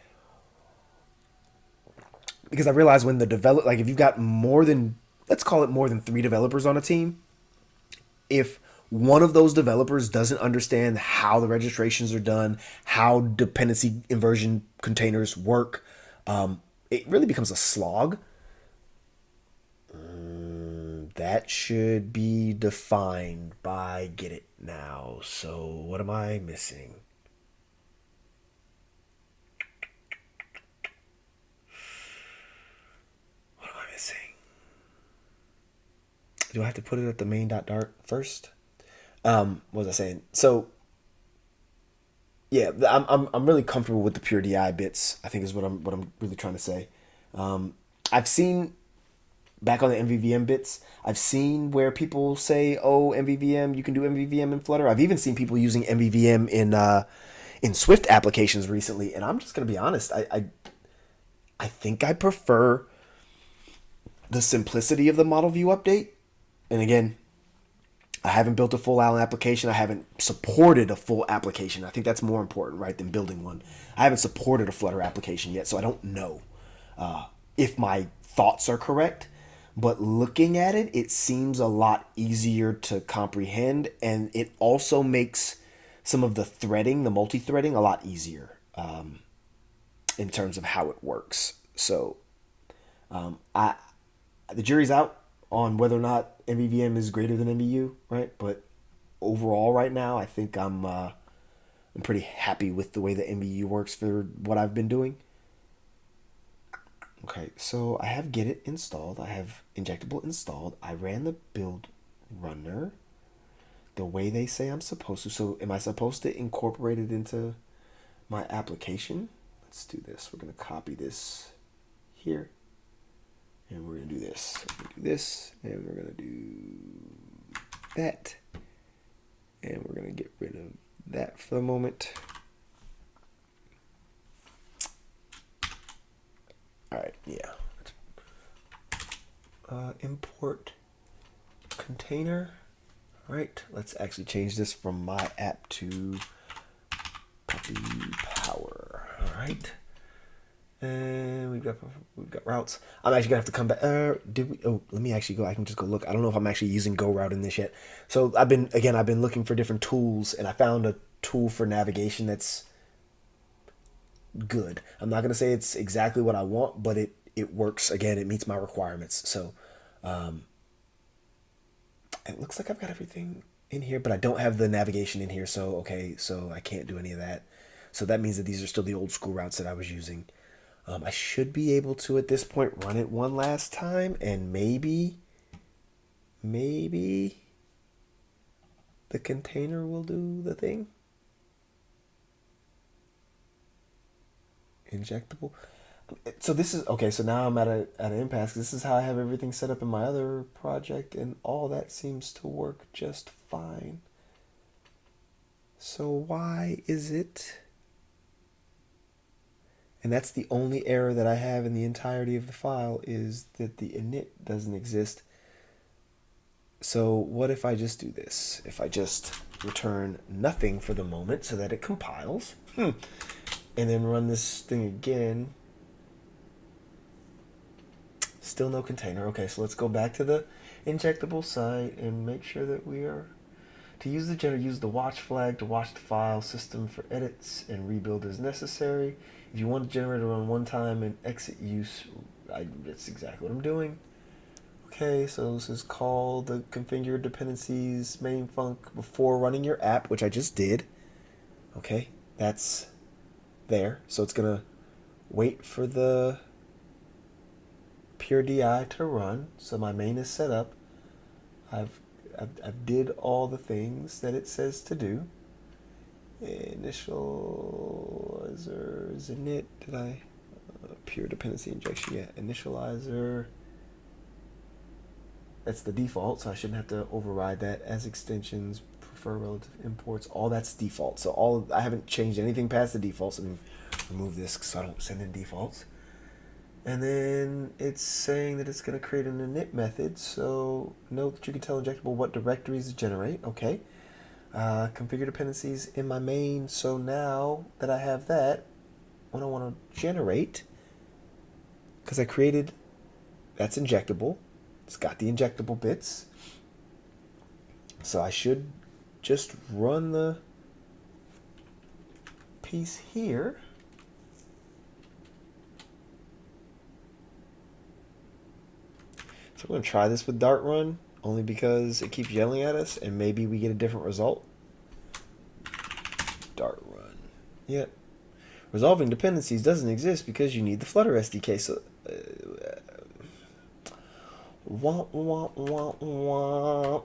because I realize when the develop like if you've got more than, let's call it more than 3 developers on a team, if one of those developers doesn't understand how the registrations are done, how dependency inversion containers work, it really becomes a slog. That should be defined by GetIt now. So what am I missing? What am I missing? Do I have to put it at the main.dart first? What was I saying? So yeah, I'm really comfortable with the pure DI bits. I think is what I'm really trying to say. I've seen back on the MVVM bits. I've seen where people say, "Oh, MVVM, you can do MVVM in Flutter." I've even seen people using MVVM in Swift applications recently, and I'm just gonna be honest. I think I prefer the simplicity of the model view update. And again, I haven't built a full Allen application. I haven't supported a full application. I think that's more important, right, than building one. I haven't supported a Flutter application yet, so I don't know if my thoughts are correct. But looking at it, it seems a lot easier to comprehend, and it also makes some of the threading, the multi-threading, a lot easier in terms of how it works. So I the jury's out on whether or not MVVM is greater than MVU, right? But overall, right now, I think I'm pretty happy with the way the MVU works for what I've been doing. Okay, so I have GetIt installed. I have Injectable installed. I ran the build runner the way they say I'm supposed to. So am I supposed to incorporate it into my application? Let's do this. We're going to copy this here. And we're going to do this. We're going to do this. And we're going to do that. And we're going to get rid of that for the moment. All right, yeah. Import container. All right, let's actually change this from my app to Puppy Power. All right. And we've got routes. I'm actually gonna have to come back. Did we? Oh, let me actually go. I can just go look. I don't know if I'm actually using Go route in this yet. So I've been looking for different tools, and I found a tool for navigation that's good. I'm not gonna say it's exactly what I want, but it works. Again, it meets my requirements. So it looks like I've got everything in here, but I don't have the navigation in here. So okay, so I can't do any of that. So that means that these are still the old school routes that I was using. I should be able to, at this point, run it one last time, and maybe the container will do the thing. Injectable. So this is okay. So now I'm at an impasse. This is how I have everything set up in my other project, and all that seems to work just fine. So why is it? And that's the only error that I have in the entirety of the file, is that the init doesn't exist. So what if I just do this? If I just return nothing for the moment so that it compiles, and then run this thing again. Still no container. Okay, so let's go back to the injectable site and make sure that we are... To use the generator, use the watch flag to watch the file system for edits and rebuild as necessary. If you want the generator to run one time and exit use, that's exactly what I'm doing. Okay, so this is call the configure dependencies main func before running your app, which I just did. Okay, that's there. So it's gonna wait for the pure DI to run. So my main is set up. I've did all the things that it says to do. Initializer is init. Did I? Pure dependency injection. Yeah, initializer. That's the default, so I shouldn't have to override that. As extensions, prefer relative imports. All that's default. So I haven't changed anything past the defaults. Let me remove this so I don't send in defaults. And then it's saying that it's going to create an init method. So note that you can tell Injectable what directories to generate. Okay. Configure dependencies in my main. So now that I have that, when I want to generate, because I created, that's Injectable. It's got the Injectable bits. So I should just run the piece here. So I'm going to try this with Dart Run, only because it keeps yelling at us, and maybe we get a different result. Dart Run. Yep. Resolving dependencies doesn't exist because you need the Flutter SDK. So, womp, womp, womp, womp.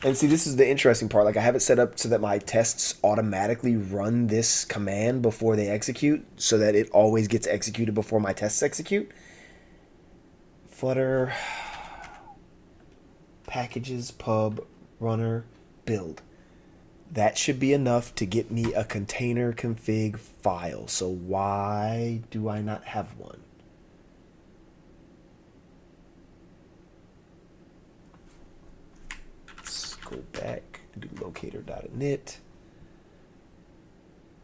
And see, this is the interesting part. Like, I have it set up so that my tests automatically run this command before they execute, so that it always gets executed before my tests execute. Flutter packages pub runner build. That should be enough to get me a container config file. So why do I not have one? Go back and do locator.init.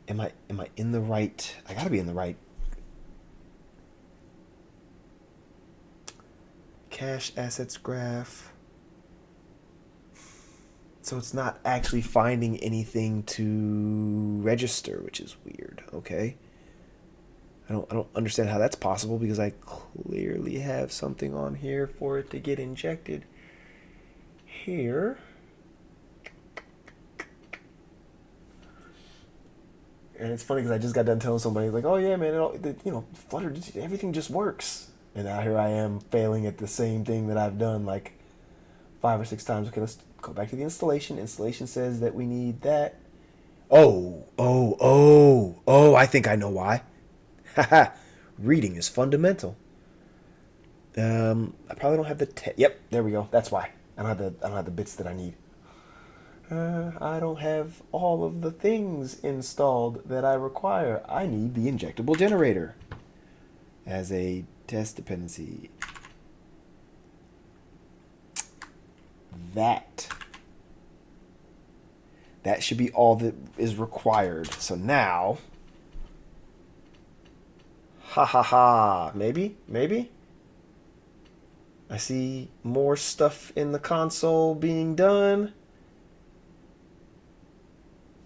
Am I in the right? I gotta be in the right cache assets graph. So it's not actually finding anything to register, which is weird. Okay. I don't understand how that's possible, because I clearly have something on here for it to get injected here. And it's funny because I just got done telling somebody, like, oh yeah, man, Flutter, everything just works. And now here I am failing at the same thing that I've done like 5 or 6 times. Okay, let's go back to the installation. Installation says that we need that. Oh, I think I know why. Haha, reading is fundamental. I probably don't have the yep, there we go. That's why. I don't have the bits that I need. I don't have all of the things installed that I require. I need the injectable generator as a test dependency. That should be all that is required. So now, maybe I see more stuff in the console being done.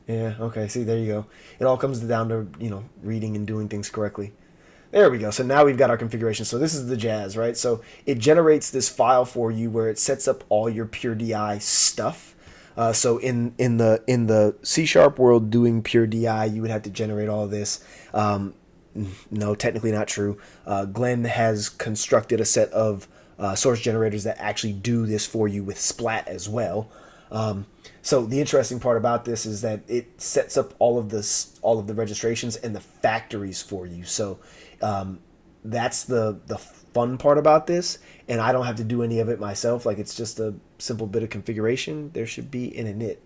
Yeah, okay, see, there you go. It all comes down to, reading and doing things correctly. There we go. So now we've got our configuration. So this is the jazz, right? So it generates this file for you where it sets up all your pure DI stuff. So in the C sharp world, doing pure DI, you would have to generate all of this. No, technically not true. Glenn has constructed a set of source generators that actually do this for you with Splat as well. So the interesting part about this is that it sets up all of the registrations and the factories for you. So that's the fun part about this, and I don't have to do any of it myself. Like, it's just a simple bit of configuration. There should be an init.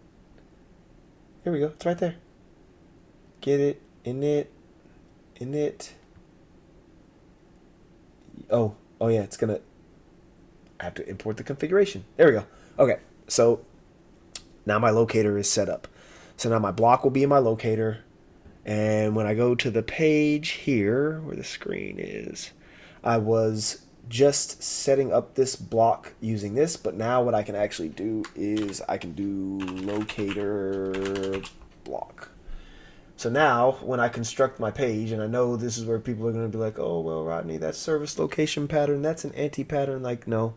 Here we go. It's right there. Get it, init. Oh yeah. It's gonna. I have to import the configuration. There we go. Okay. So now my locator is set up. So now my block will be in my locator. And when I go to the page here, where the screen is, I was just setting up this block using this, but now what I can actually do is I can do locator block. So now when I construct my page, and I know this is where people are going to be like, oh, well, Rodney, that's service location pattern. That's an anti-pattern. Like, no,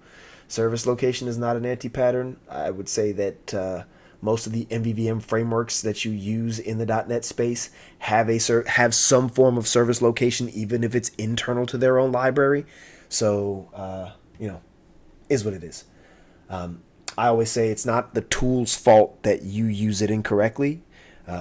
service location is not an anti-pattern. I would say that most of the MVVM frameworks that you use in the .NET space have some form of service location, even if it's internal to their own library. So, is what it is. I always say it's not the tool's fault that you use it incorrectly.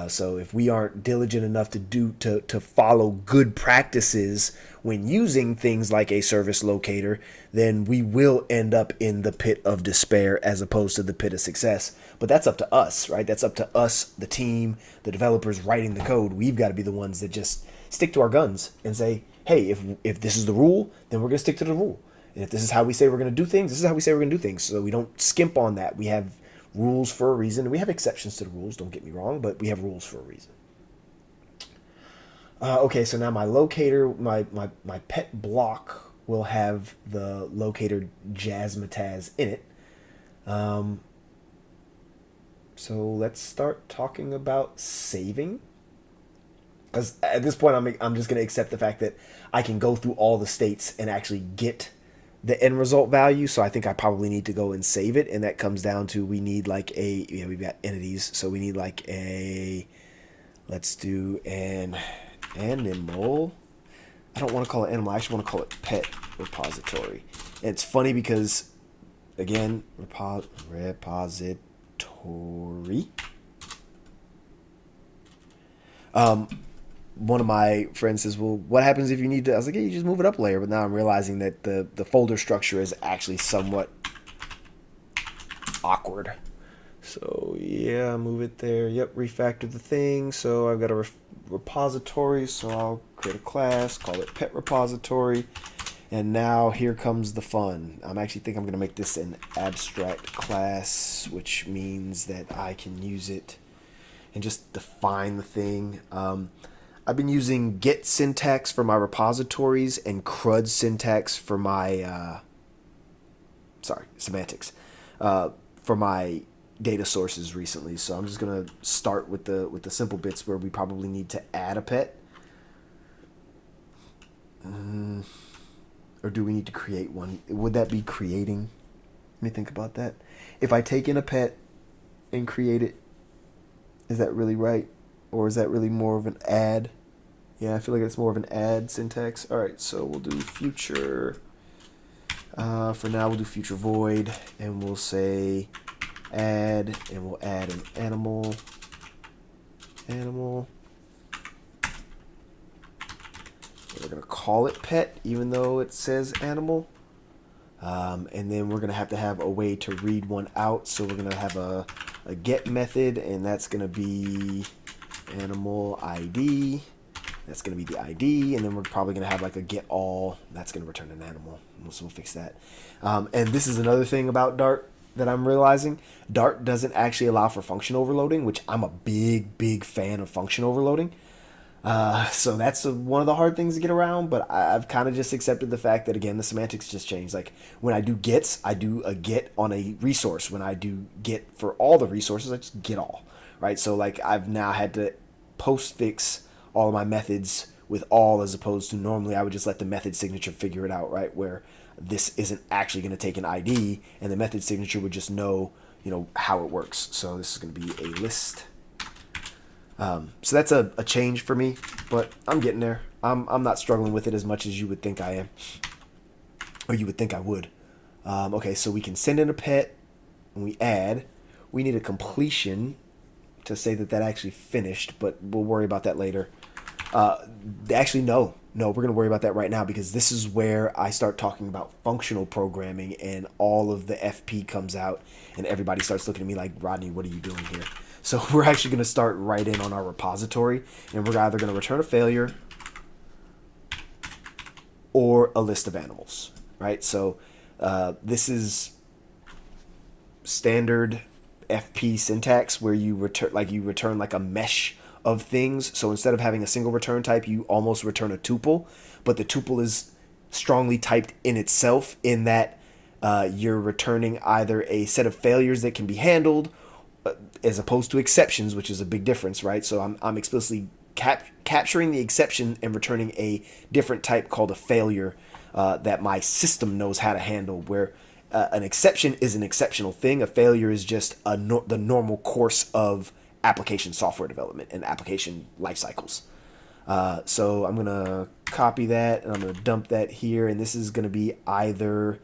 So if we aren't diligent enough to follow good practices when using things like a service locator, then we will end up in the pit of despair as opposed to the pit of success. But that's up to us, right? That's up to us, the team, the developers writing the code. We've got to be the ones that just stick to our guns and say, hey, if this is the rule, then we're going to stick to the rule. And if this is how we say we're going to do things, this is how we say we're going to do things. So we don't skimp on that. We have rules for a reason. We have exceptions to the rules, don't get me wrong, but we have rules for a reason. Okay, so now my locator, my pet block will have the locator Jazzmatazz in it. So let's start talking about saving. Because at this point, I'm just going to accept the fact that I can go through all the states and actually get the end result value. So I think I probably need to go and save it. And that comes down to, we need like we've got entities. So we need like let's do an animal. I don't want to call it animal. I actually want to call it pet repository. And it's funny because, again, repository. One of my friends says, well, what happens if you need to? I was like, yeah, you just move it up a layer. But now I'm realizing that the folder structure is actually somewhat awkward. So yeah, move it there. Yep, refactor the thing. So I've got a repository. So I'll create a class, call it pet repository. And now here comes the fun. I actually think I'm going to make this an abstract class, which means that I can use it and just define the thing. I've been using get syntax for my repositories and CRUD syntax for my semantics for my data sources recently. So I'm just gonna start with the simple bits where we probably need to add a pet, or do we need to create one? Would that be creating? Let me think about that. If I take in a pet and create it, is that really right? Or is that really more of an add? Yeah, I feel like it's more of an add syntax. All right, so we'll do future. For now, we'll do future void, and we'll say add, and we'll add an animal. We're going to call it pet, even though it says animal. And then we're going to have a way to read one out. So we're going to have a get method, and that's going to be animal ID. That's going to be the ID, and then we're probably going to have like a get all. That's going to return an animal. So we'll fix that. And this is another thing about Dart that I'm realizing. Dart doesn't actually allow for function overloading, which I'm a big fan of function overloading. So that's one of the hard things to get around, but I've kind of just accepted the fact that, again, the semantics just changed. Like, when I do gets, I do a get on a resource. When I do get for all the resources, I just get all, right? So, like, I've now had to postfix all of my methods with all, as opposed to normally I would just let the method signature figure it out, right? Where this isn't actually going to take an ID, and the method signature would just know, how it works. So this is going to be a list. So that's a change for me, but I'm getting there. I'm not struggling with it as much as you would think I am, or you would think I would. Okay, so we can send in a pet, and we need a completion to say that actually finished, but we'll worry about that later. Actually, no, we're going to worry about that right now, because this is where I start talking about functional programming, and all of the FP comes out, and everybody starts looking at me like, Rodney, what are you doing here? So we're actually going to start right in on our repository, and we're either going to return a failure or a list of animals, right? So this is standard FP syntax, where you return like a mesh of things. So instead of having a single return type, you almost return a tuple, but the tuple is strongly typed in itself, in that you're returning either a set of failures that can be handled, as opposed to exceptions, which is a big difference, right? So I'm explicitly capturing the exception and returning a different type called a failure that my system knows how to handle, where an exception is an exceptional thing. A failure is just the normal course of application software development and application life cycles. So I'm going to copy that, and I'm going to dump that here, and this is going to be either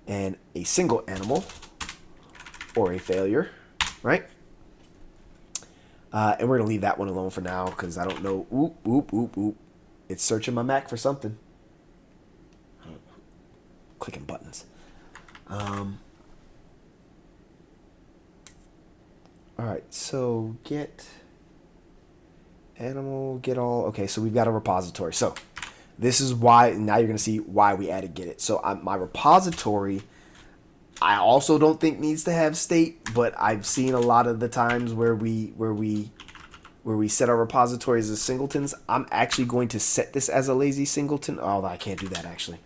a single animal or a failure, right? And we're going to leave that one alone for now, because I don't know. Oop. It's searching my Mac for something. Clicking buttons. All right, so get animal, get all. Okay, so we've got a repository. So this is why, now you're going to see why we added GetIt. So my repository, I also don't think needs to have state, but I've seen a lot of the times where we set our repositories as singletons. I'm actually going to set this as a lazy singleton. Oh, I can't do that actually,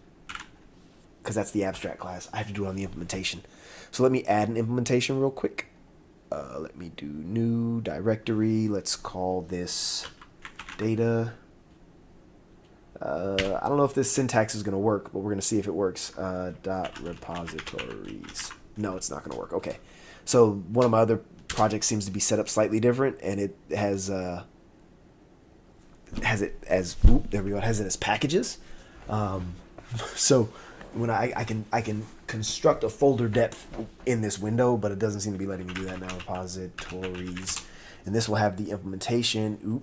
because that's the abstract class. I have to do it on the implementation. So let me add an implementation real quick. Let me do new directory. Let's call this data. I don't know if this syntax is going to work, but we're going to see if it works. Dot repositories. No, it's not going to work. Okay. So one of my other projects seems to be set up slightly different, and it has it as there we go. It has it as packages. So when I can construct a folder depth in this window, but it doesn't seem to be letting me do that now. Repositories, and this will have the implementation.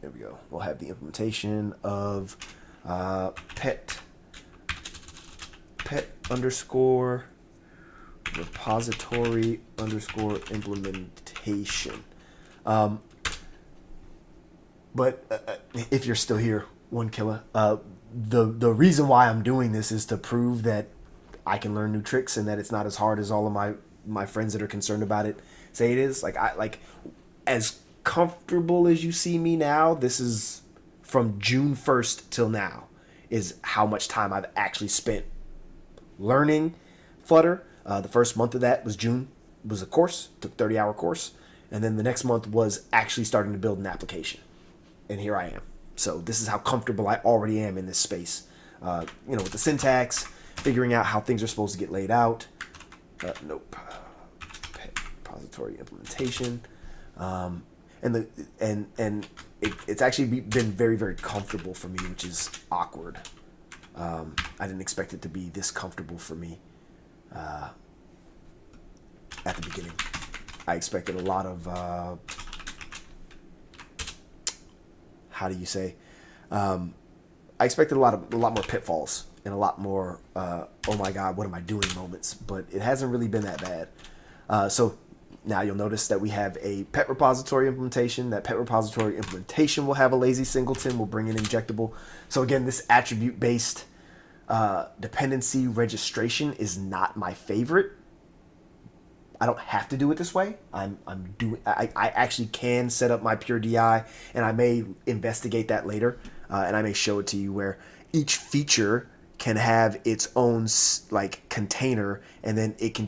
There we go. We'll have the implementation of pet underscore repository underscore implementation. But if you're still here, one killer. The reason why I'm doing this is to prove that I can learn new tricks, and that it's not as hard as all of my friends that are concerned about it say it is. As comfortable as you see me now, this is from June 1st till now, is how much time I've actually spent learning Flutter. The first month of that was June, was a course, took 30-hour course, and then the next month was actually starting to build an application, and here I am. So this is how comfortable I already am in this space, with the syntax, figuring out how things are supposed to get laid out. Nope. Pet repository implementation. It's actually been very, very comfortable for me, which is awkward. I didn't expect it to be this comfortable for me at the beginning. I expected a lot of I expected a lot more pitfalls and a lot more oh my god, what am I doing moments, but it hasn't really been that bad. So now you'll notice that we have a pet repository implementation. That pet repository implementation will have a lazy singleton. We'll bring in Injectable. So again, this attribute-based dependency registration is not my favorite. I don't have to do it this way. I actually can set up my pure DI, and I may investigate that later, and I may show it to you, where each feature can have its own container, and then you can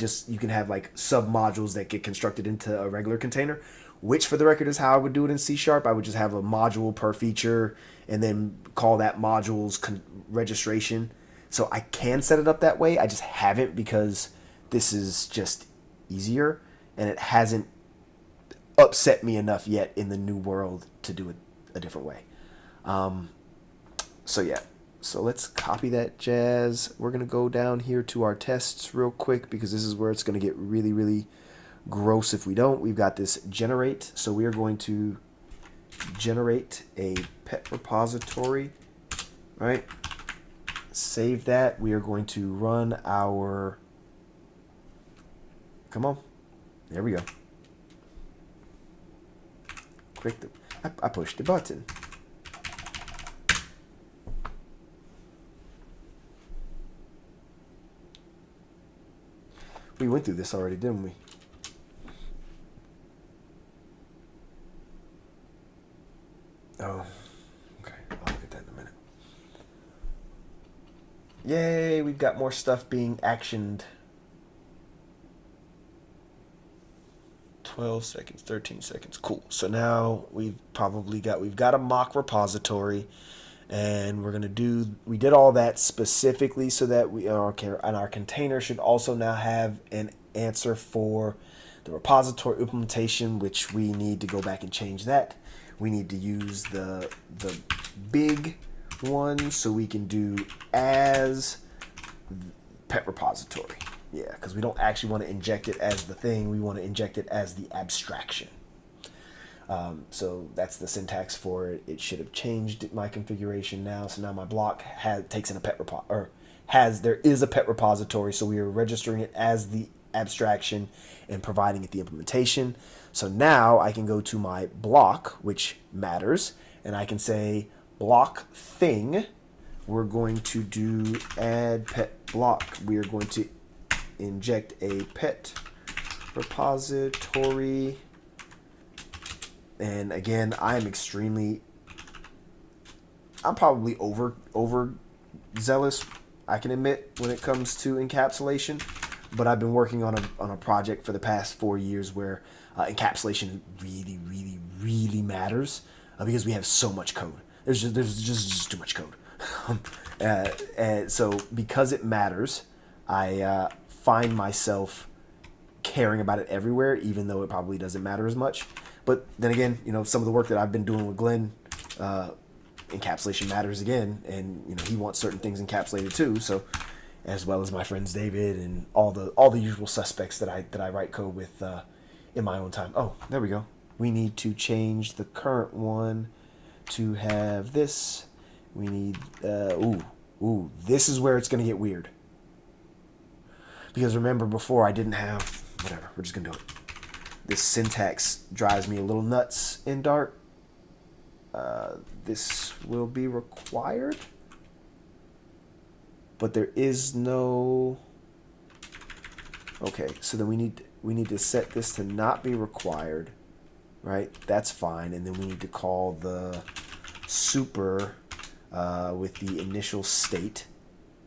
have sub modules that get constructed into a regular container, which for the record is how I would do it in C#. I would just have a module per feature and then call that module's registration. So I can set it up that way. I just haven't, because this is just easier, and it hasn't upset me enough yet in the new world to do it a different way. So yeah, so let's copy that jazz. We're gonna go down here to our tests real quick because this is where it's gonna get really, really gross if we don't. We've got this generate, so we are going to generate a pet repository, right? Save that. We are going to run our, come on, there we go. Click the, I pushed the button. We went through this already, didn't we? Oh, okay. I'll look at that in a minute. Yay, we've got more stuff being actioned. 12 seconds, 13 seconds. Cool. So now we've got a mock repository, and we did all that specifically so that our container should also now have an answer for the repository implementation, which we need to go back and change that. We need to use the big one so we can do as pet repository. Yeah, because we don't actually want to inject it as the thing. We want to inject it as the abstraction. So that's the syntax for it. It should have changed my configuration now. So now my block takes in a pet there is a pet repository. So we are registering it as the abstraction and providing it the implementation. So now I can go to my block, which matters, and I can say block thing. We're going to do add pet block. We are going to inject a pet repository. And again, I'm probably over zealous, I can admit, when it comes to encapsulation. But I've been working on a project for the past 4 years where encapsulation really, really, really matters because we have so much code. There's just too much code. And so because it matters, I find myself caring about it everywhere, even though it probably doesn't matter as much. But then again, some of the work that I've been doing with Glenn, encapsulation matters again, and he wants certain things encapsulated too. So, as well as my friends David and all the usual suspects that I write code with in my own time. Oh, there we go. We need to change the current one to have this. We need this is where it's gonna get weird. Because remember, before I didn't have whatever. We're just gonna do it. This syntax drives me a little nuts in Dart. This will be required, but there is no. Okay, so then we need to set this to not be required, right? That's fine, and then we need to call the super with the initial state.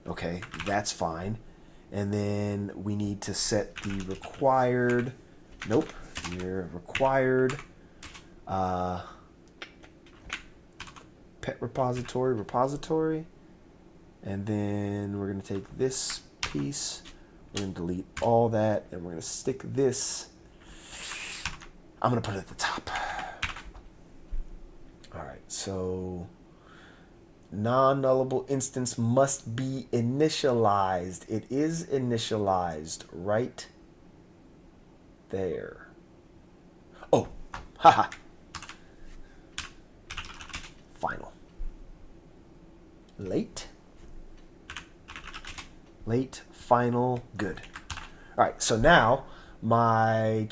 Okay, that's fine. And then we need to set the required, nope, here required pet repository. And then we're going to take this piece, we're going to delete all that, and we're going to stick this, I'm going to put it at the top. All right, so non-nullable instance must be initialized. It is initialized right there. Oh, haha. Final. Late, final, good. All right, so now my,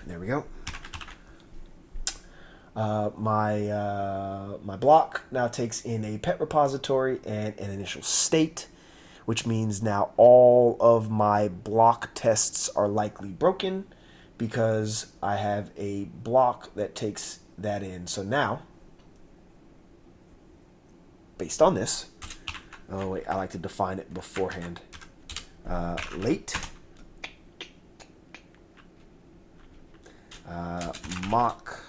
there we go. My block now takes in a pet repository and an initial state, which means now all of my block tests are likely broken because I have a block that takes that in. So now, based on this, oh wait, I like to define it beforehand. Late, mock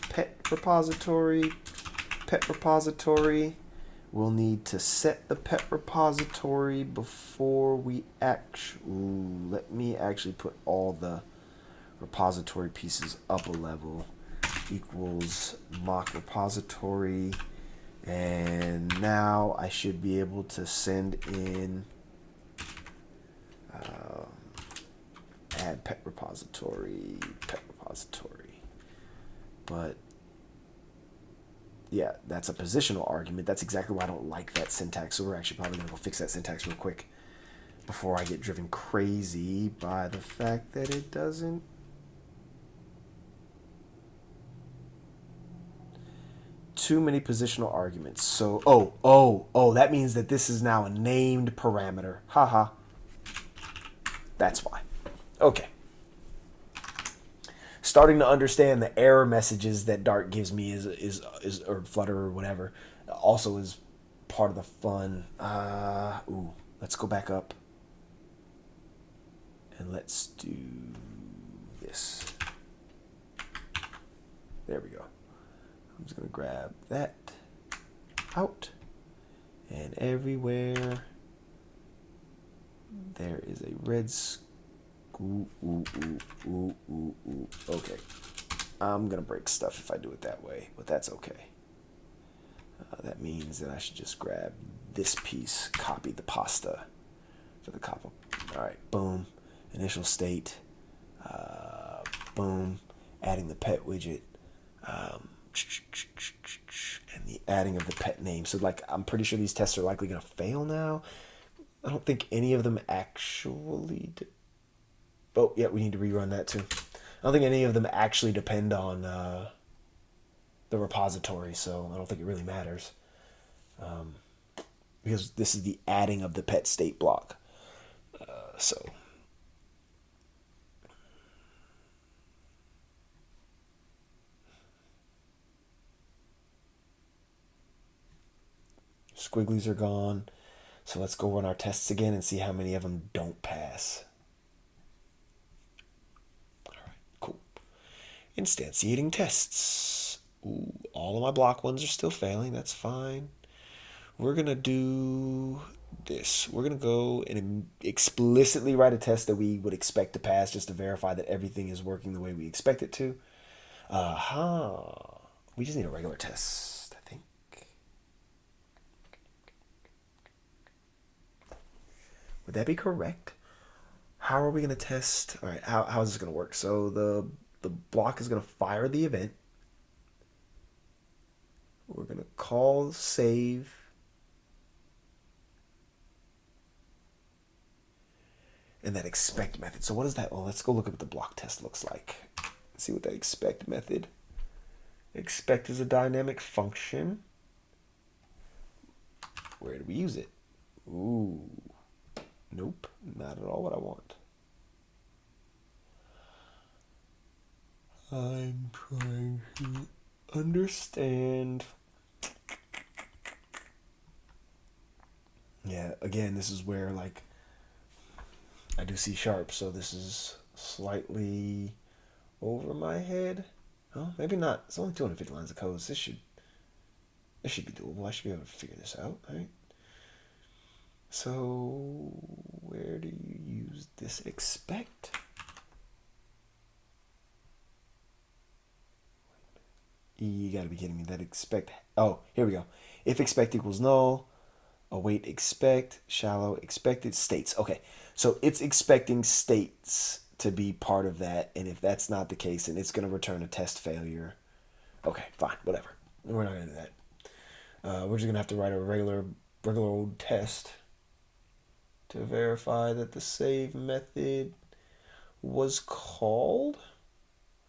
pet repository, we'll need to set the pet repository before we let me actually put all the repository pieces up a level. Equals mock repository, and now I should be able to send in add pet repository, but yeah, that's a positional argument. That's exactly why I don't like that syntax. So we're actually probably gonna go fix that syntax real quick before I get driven crazy by the fact that it doesn't. Too many positional arguments. So, that means that this is now a named parameter. Haha. That's why. Okay. Starting to understand the error messages that Dart gives me is or Flutter or whatever also is part of the fun. Let's go back up and let's do this. There we go. I'm just gonna grab that out, and everywhere there is a red Okay, I'm gonna break stuff if I do it that way, but that's okay. That means that I should just grab this piece, copy the pasta for the copy. All right, boom, initial state, boom, adding the pet widget, and the adding of the pet name. So like, I'm pretty sure these tests are likely gonna fail now. I don't think any of them actually did. Oh, yeah, we need to rerun that too. I don't think any of them actually depend on the repository, so I don't think it really matters. Because this is the adding of the pet state block. So squigglies are gone. So let's go run our tests again and see how many of them don't pass. All right, cool. Instantiating tests. Ooh, all of my block ones are still failing. That's fine. We're going to do this. We're going to go and explicitly write a test that we would expect to pass just to verify that everything is working the way we expect it to. We just need a regular test, I think. Would that be correct? How are we going to test? All right, how is this going to work? So the block is going to fire the event. We're going to call save. And that expect method. So what is that? Well, let's go look at what the block test looks like. Let's see what that expect method. Expect is a dynamic function. Where do we use it? Ooh. Nope, not at all what I want. I'm trying to understand. Yeah, again, this is where, like, I do C#, so this is slightly over my head. Oh, maybe not. It's only 250 lines of code. So this should be doable. I should be able to figure this out, right? So where do you use this expect? You gotta be kidding me. That expect. Oh, here we go. If expect equals null, await expect, shallow expected states. Okay, so it's expecting states to be part of that, and if that's not the case, then it's going to return a test failure. Okay, fine, whatever. We're not going to do that. We're just going to have to write a regular old test to verify that the save method was called.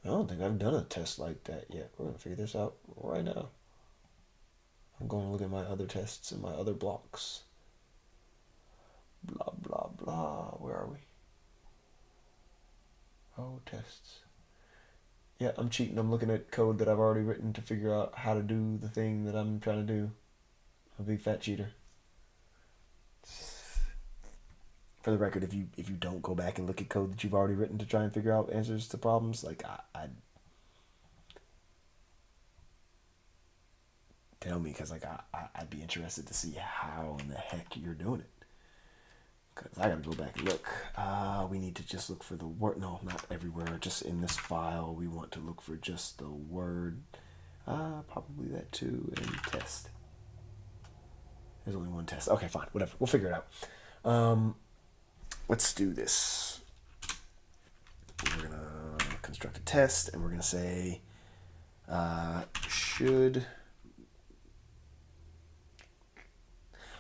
I don't think I've done a test like that yet. We're going to figure this out right now. I'm going to look at my other tests and my other blocks. Blah, blah, blah. Where are we? Oh, tests. Yeah, I'm cheating. I'm looking at code that I've already written to figure out how to do the thing that I'm trying to do. I'm a big fat cheater. For the record, if you don't go back and look at code that you've already written to try and figure out answers to problems, like Tell me, because like I'd be interested to see how in the heck you're doing it. Because I gotta go back and look. We need to just look for the word. No, not everywhere. Just in this file, we want to look for just the word. Probably that too, and test. There's only one test. Okay, fine, whatever. We'll figure it out. Let's do this. We're gonna construct a test, and we're gonna say should.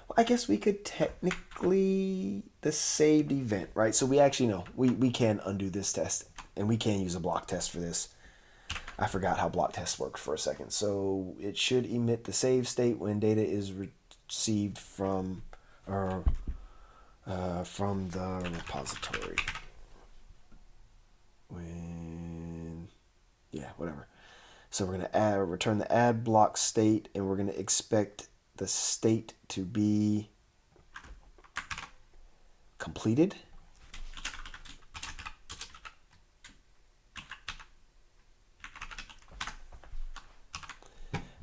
Well, I guess we could technically the saved event, right? So we actually know we can undo this test, and we can use a block test for this. I forgot how block tests work for a second. So it should emit the save state when data is received from the repository. Whatever. So we're gonna return the add block state, and we're gonna expect the state to be completed.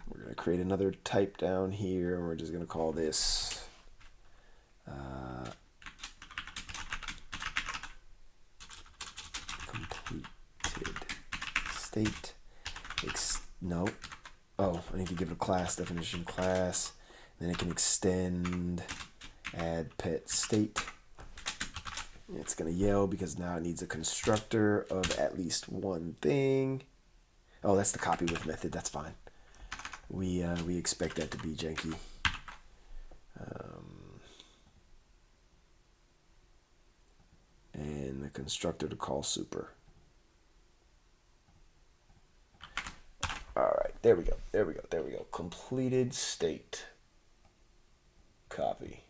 We're going to create another type down here, and we're just going to call this completed state. No. Oh, I need to give it a class definition class. Then it can extend add pet state. It's going to yell because now it needs a constructor of at least one thing. Oh, that's the copy with method. That's fine. We expect that to be janky. And the constructor to call super. All right, there we go. Completed state. Copy.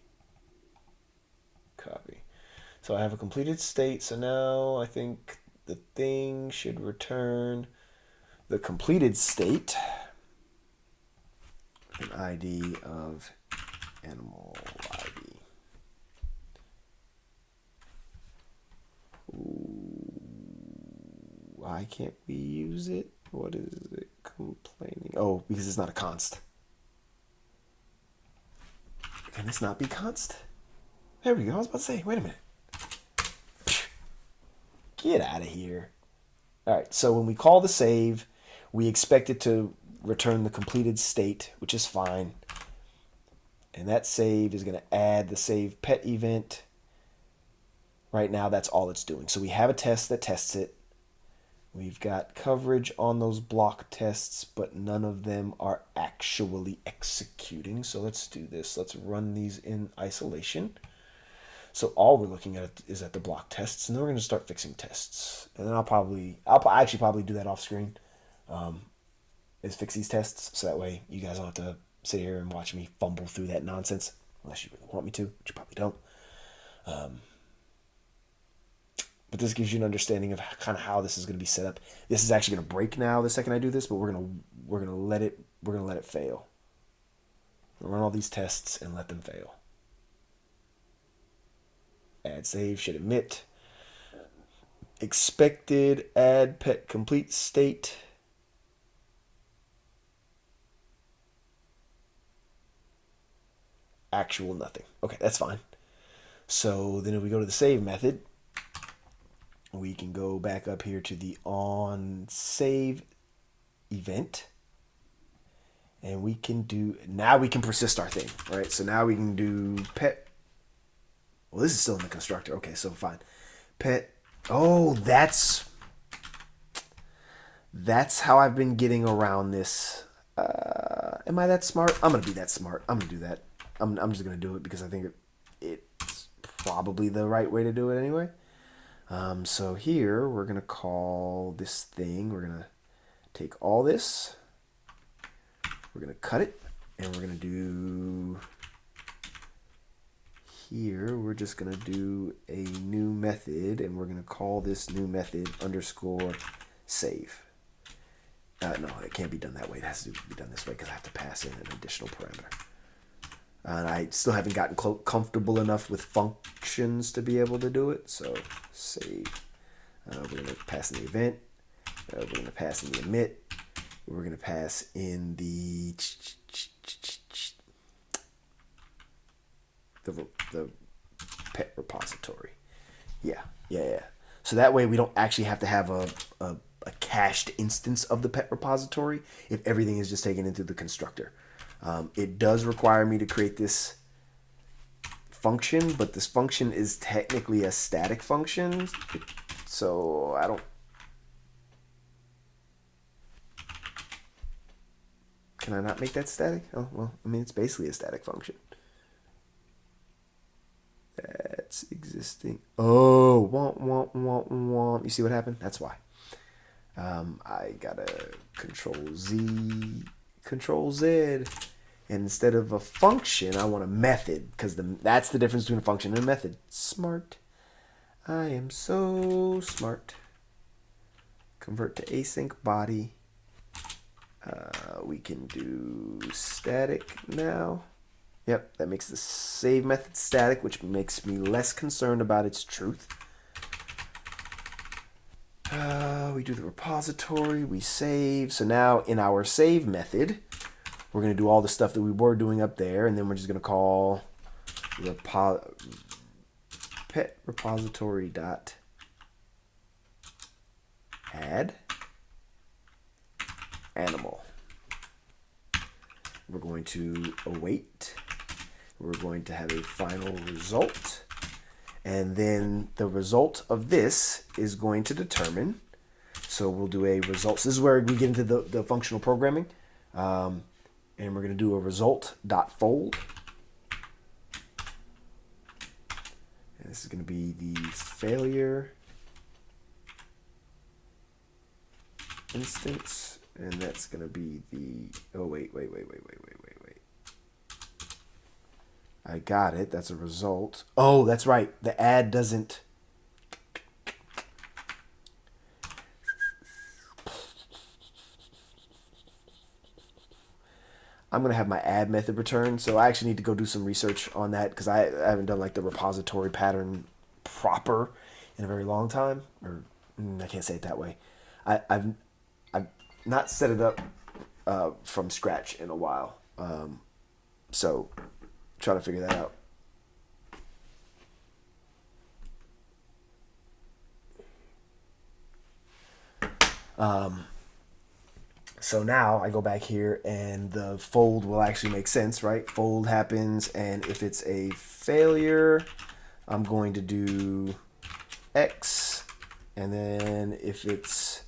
So I have a completed state. So now I think the thing should return the completed state. An ID of animal ID. Ooh, why can't we use it? What is it complaining? Oh, because it's not a const. Can this not be const? There we go. I was about to say, wait a minute. Get out of here. All right, so when we call the save, we expect it to return the completed state, which is fine. And that save is going to add the save pet event. Right now, that's all it's doing. So we have a test that tests it. We've got coverage on those block tests, but none of them are actually executing. So let's do this. Let's run these in isolation. So all we're looking at is at the block tests, and then we're going to start fixing tests. And then I'll actually probably do that off screen. Is fix these tests, so that way you guys don't have to sit here and watch me fumble through that nonsense, unless you really want me to, which you probably don't. But this gives you an understanding of kind of how this is going to be set up. This is actually going to break now the second I do this, but we're going to let it fail. We'll run all these tests and let them fail. Add save should emit. Expected add pet complete state. Actual nothing. Okay, that's fine. So then if we go to the save method, we can go back up here to the on save event. And we can persist our thing, right? So now we can do pet. Well, this is still in the constructor. Okay, so fine. Pet. Oh, that's how I've been getting around this. Am I that smart? I'm going to be that smart. I'm going to do that. I'm just going to do it because I think it's probably the right way to do it anyway. So here, we're going to call this thing. We're going to take all this. We're going to cut it. And we're going to do... Here, we're just going to do a new method, and we're going to call this new method underscore save. No, it can't be done that way. It has to be done this way because I have to pass in an additional parameter. And I still haven't gotten comfortable enough with functions to be able to do it. So save. We're going to pass in the event. We're going to pass in the emit. We're going to pass in the the pet repository. Yeah. So that way we don't actually have to have a cached instance of the pet repository if everything is just taken into the constructor. It does require me to create this function, but this function is technically a static function, so I don't... Can I not make that static? Oh, well, I mean, it's basically a static function. That's existing. Oh, womp. You see what happened? That's why. I gotta Control Z, and instead of a function, I want a method, because that's the difference between a function and a method. Smart. I am so smart. Convert to async body. We can do static now. Yep, that makes the save method static, which makes me less concerned about its truth. We do the repository, we save. So now in our save method, we're going to do all the stuff that we were doing up there, and then we're just going to call pet repository dot add animal. We're going to await. We're going to have a final result. And then the result of this is going to determine. So we'll do a result. So this is where we get into the functional programming. And we're going to do a result.fold. And this is going to be the failure instance. And that's going to be the... Oh, wait. I got it. That's a result. Oh, that's right. The add doesn't... I'm going to have my add method return. So I actually need to go do some research on that, because I haven't done like the repository pattern proper in a very long time. Or I can't say it that way. I've not set it up from scratch in a while. So try to figure that out. So now I go back here and the fold will actually make sense, right? Fold happens, and if it's a failure, I'm going to do X. And then if it's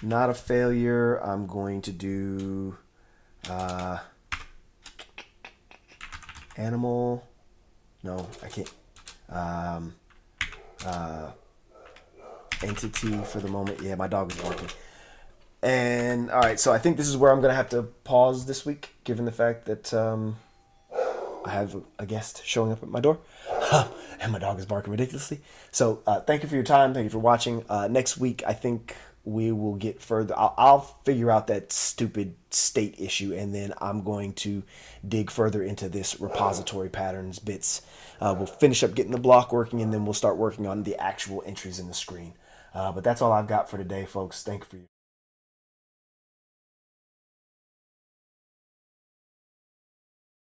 not a failure, I'm going to do animal. No, I can't. Entity for the moment. Yeah, my dog is barking. And all right, so I think this is where I'm gonna have to pause this week, given the fact that I have a guest showing up at my door, and my dog is barking ridiculously. So thank you for your time. Thank you for watching. Next week, I think we will get further. I'll figure out that stupid state issue, and then I'm going to dig further into this repository patterns bits. We'll finish up getting the block working, and then we'll start working on the actual entries in the screen. But that's all I've got for today, folks. Thank you for your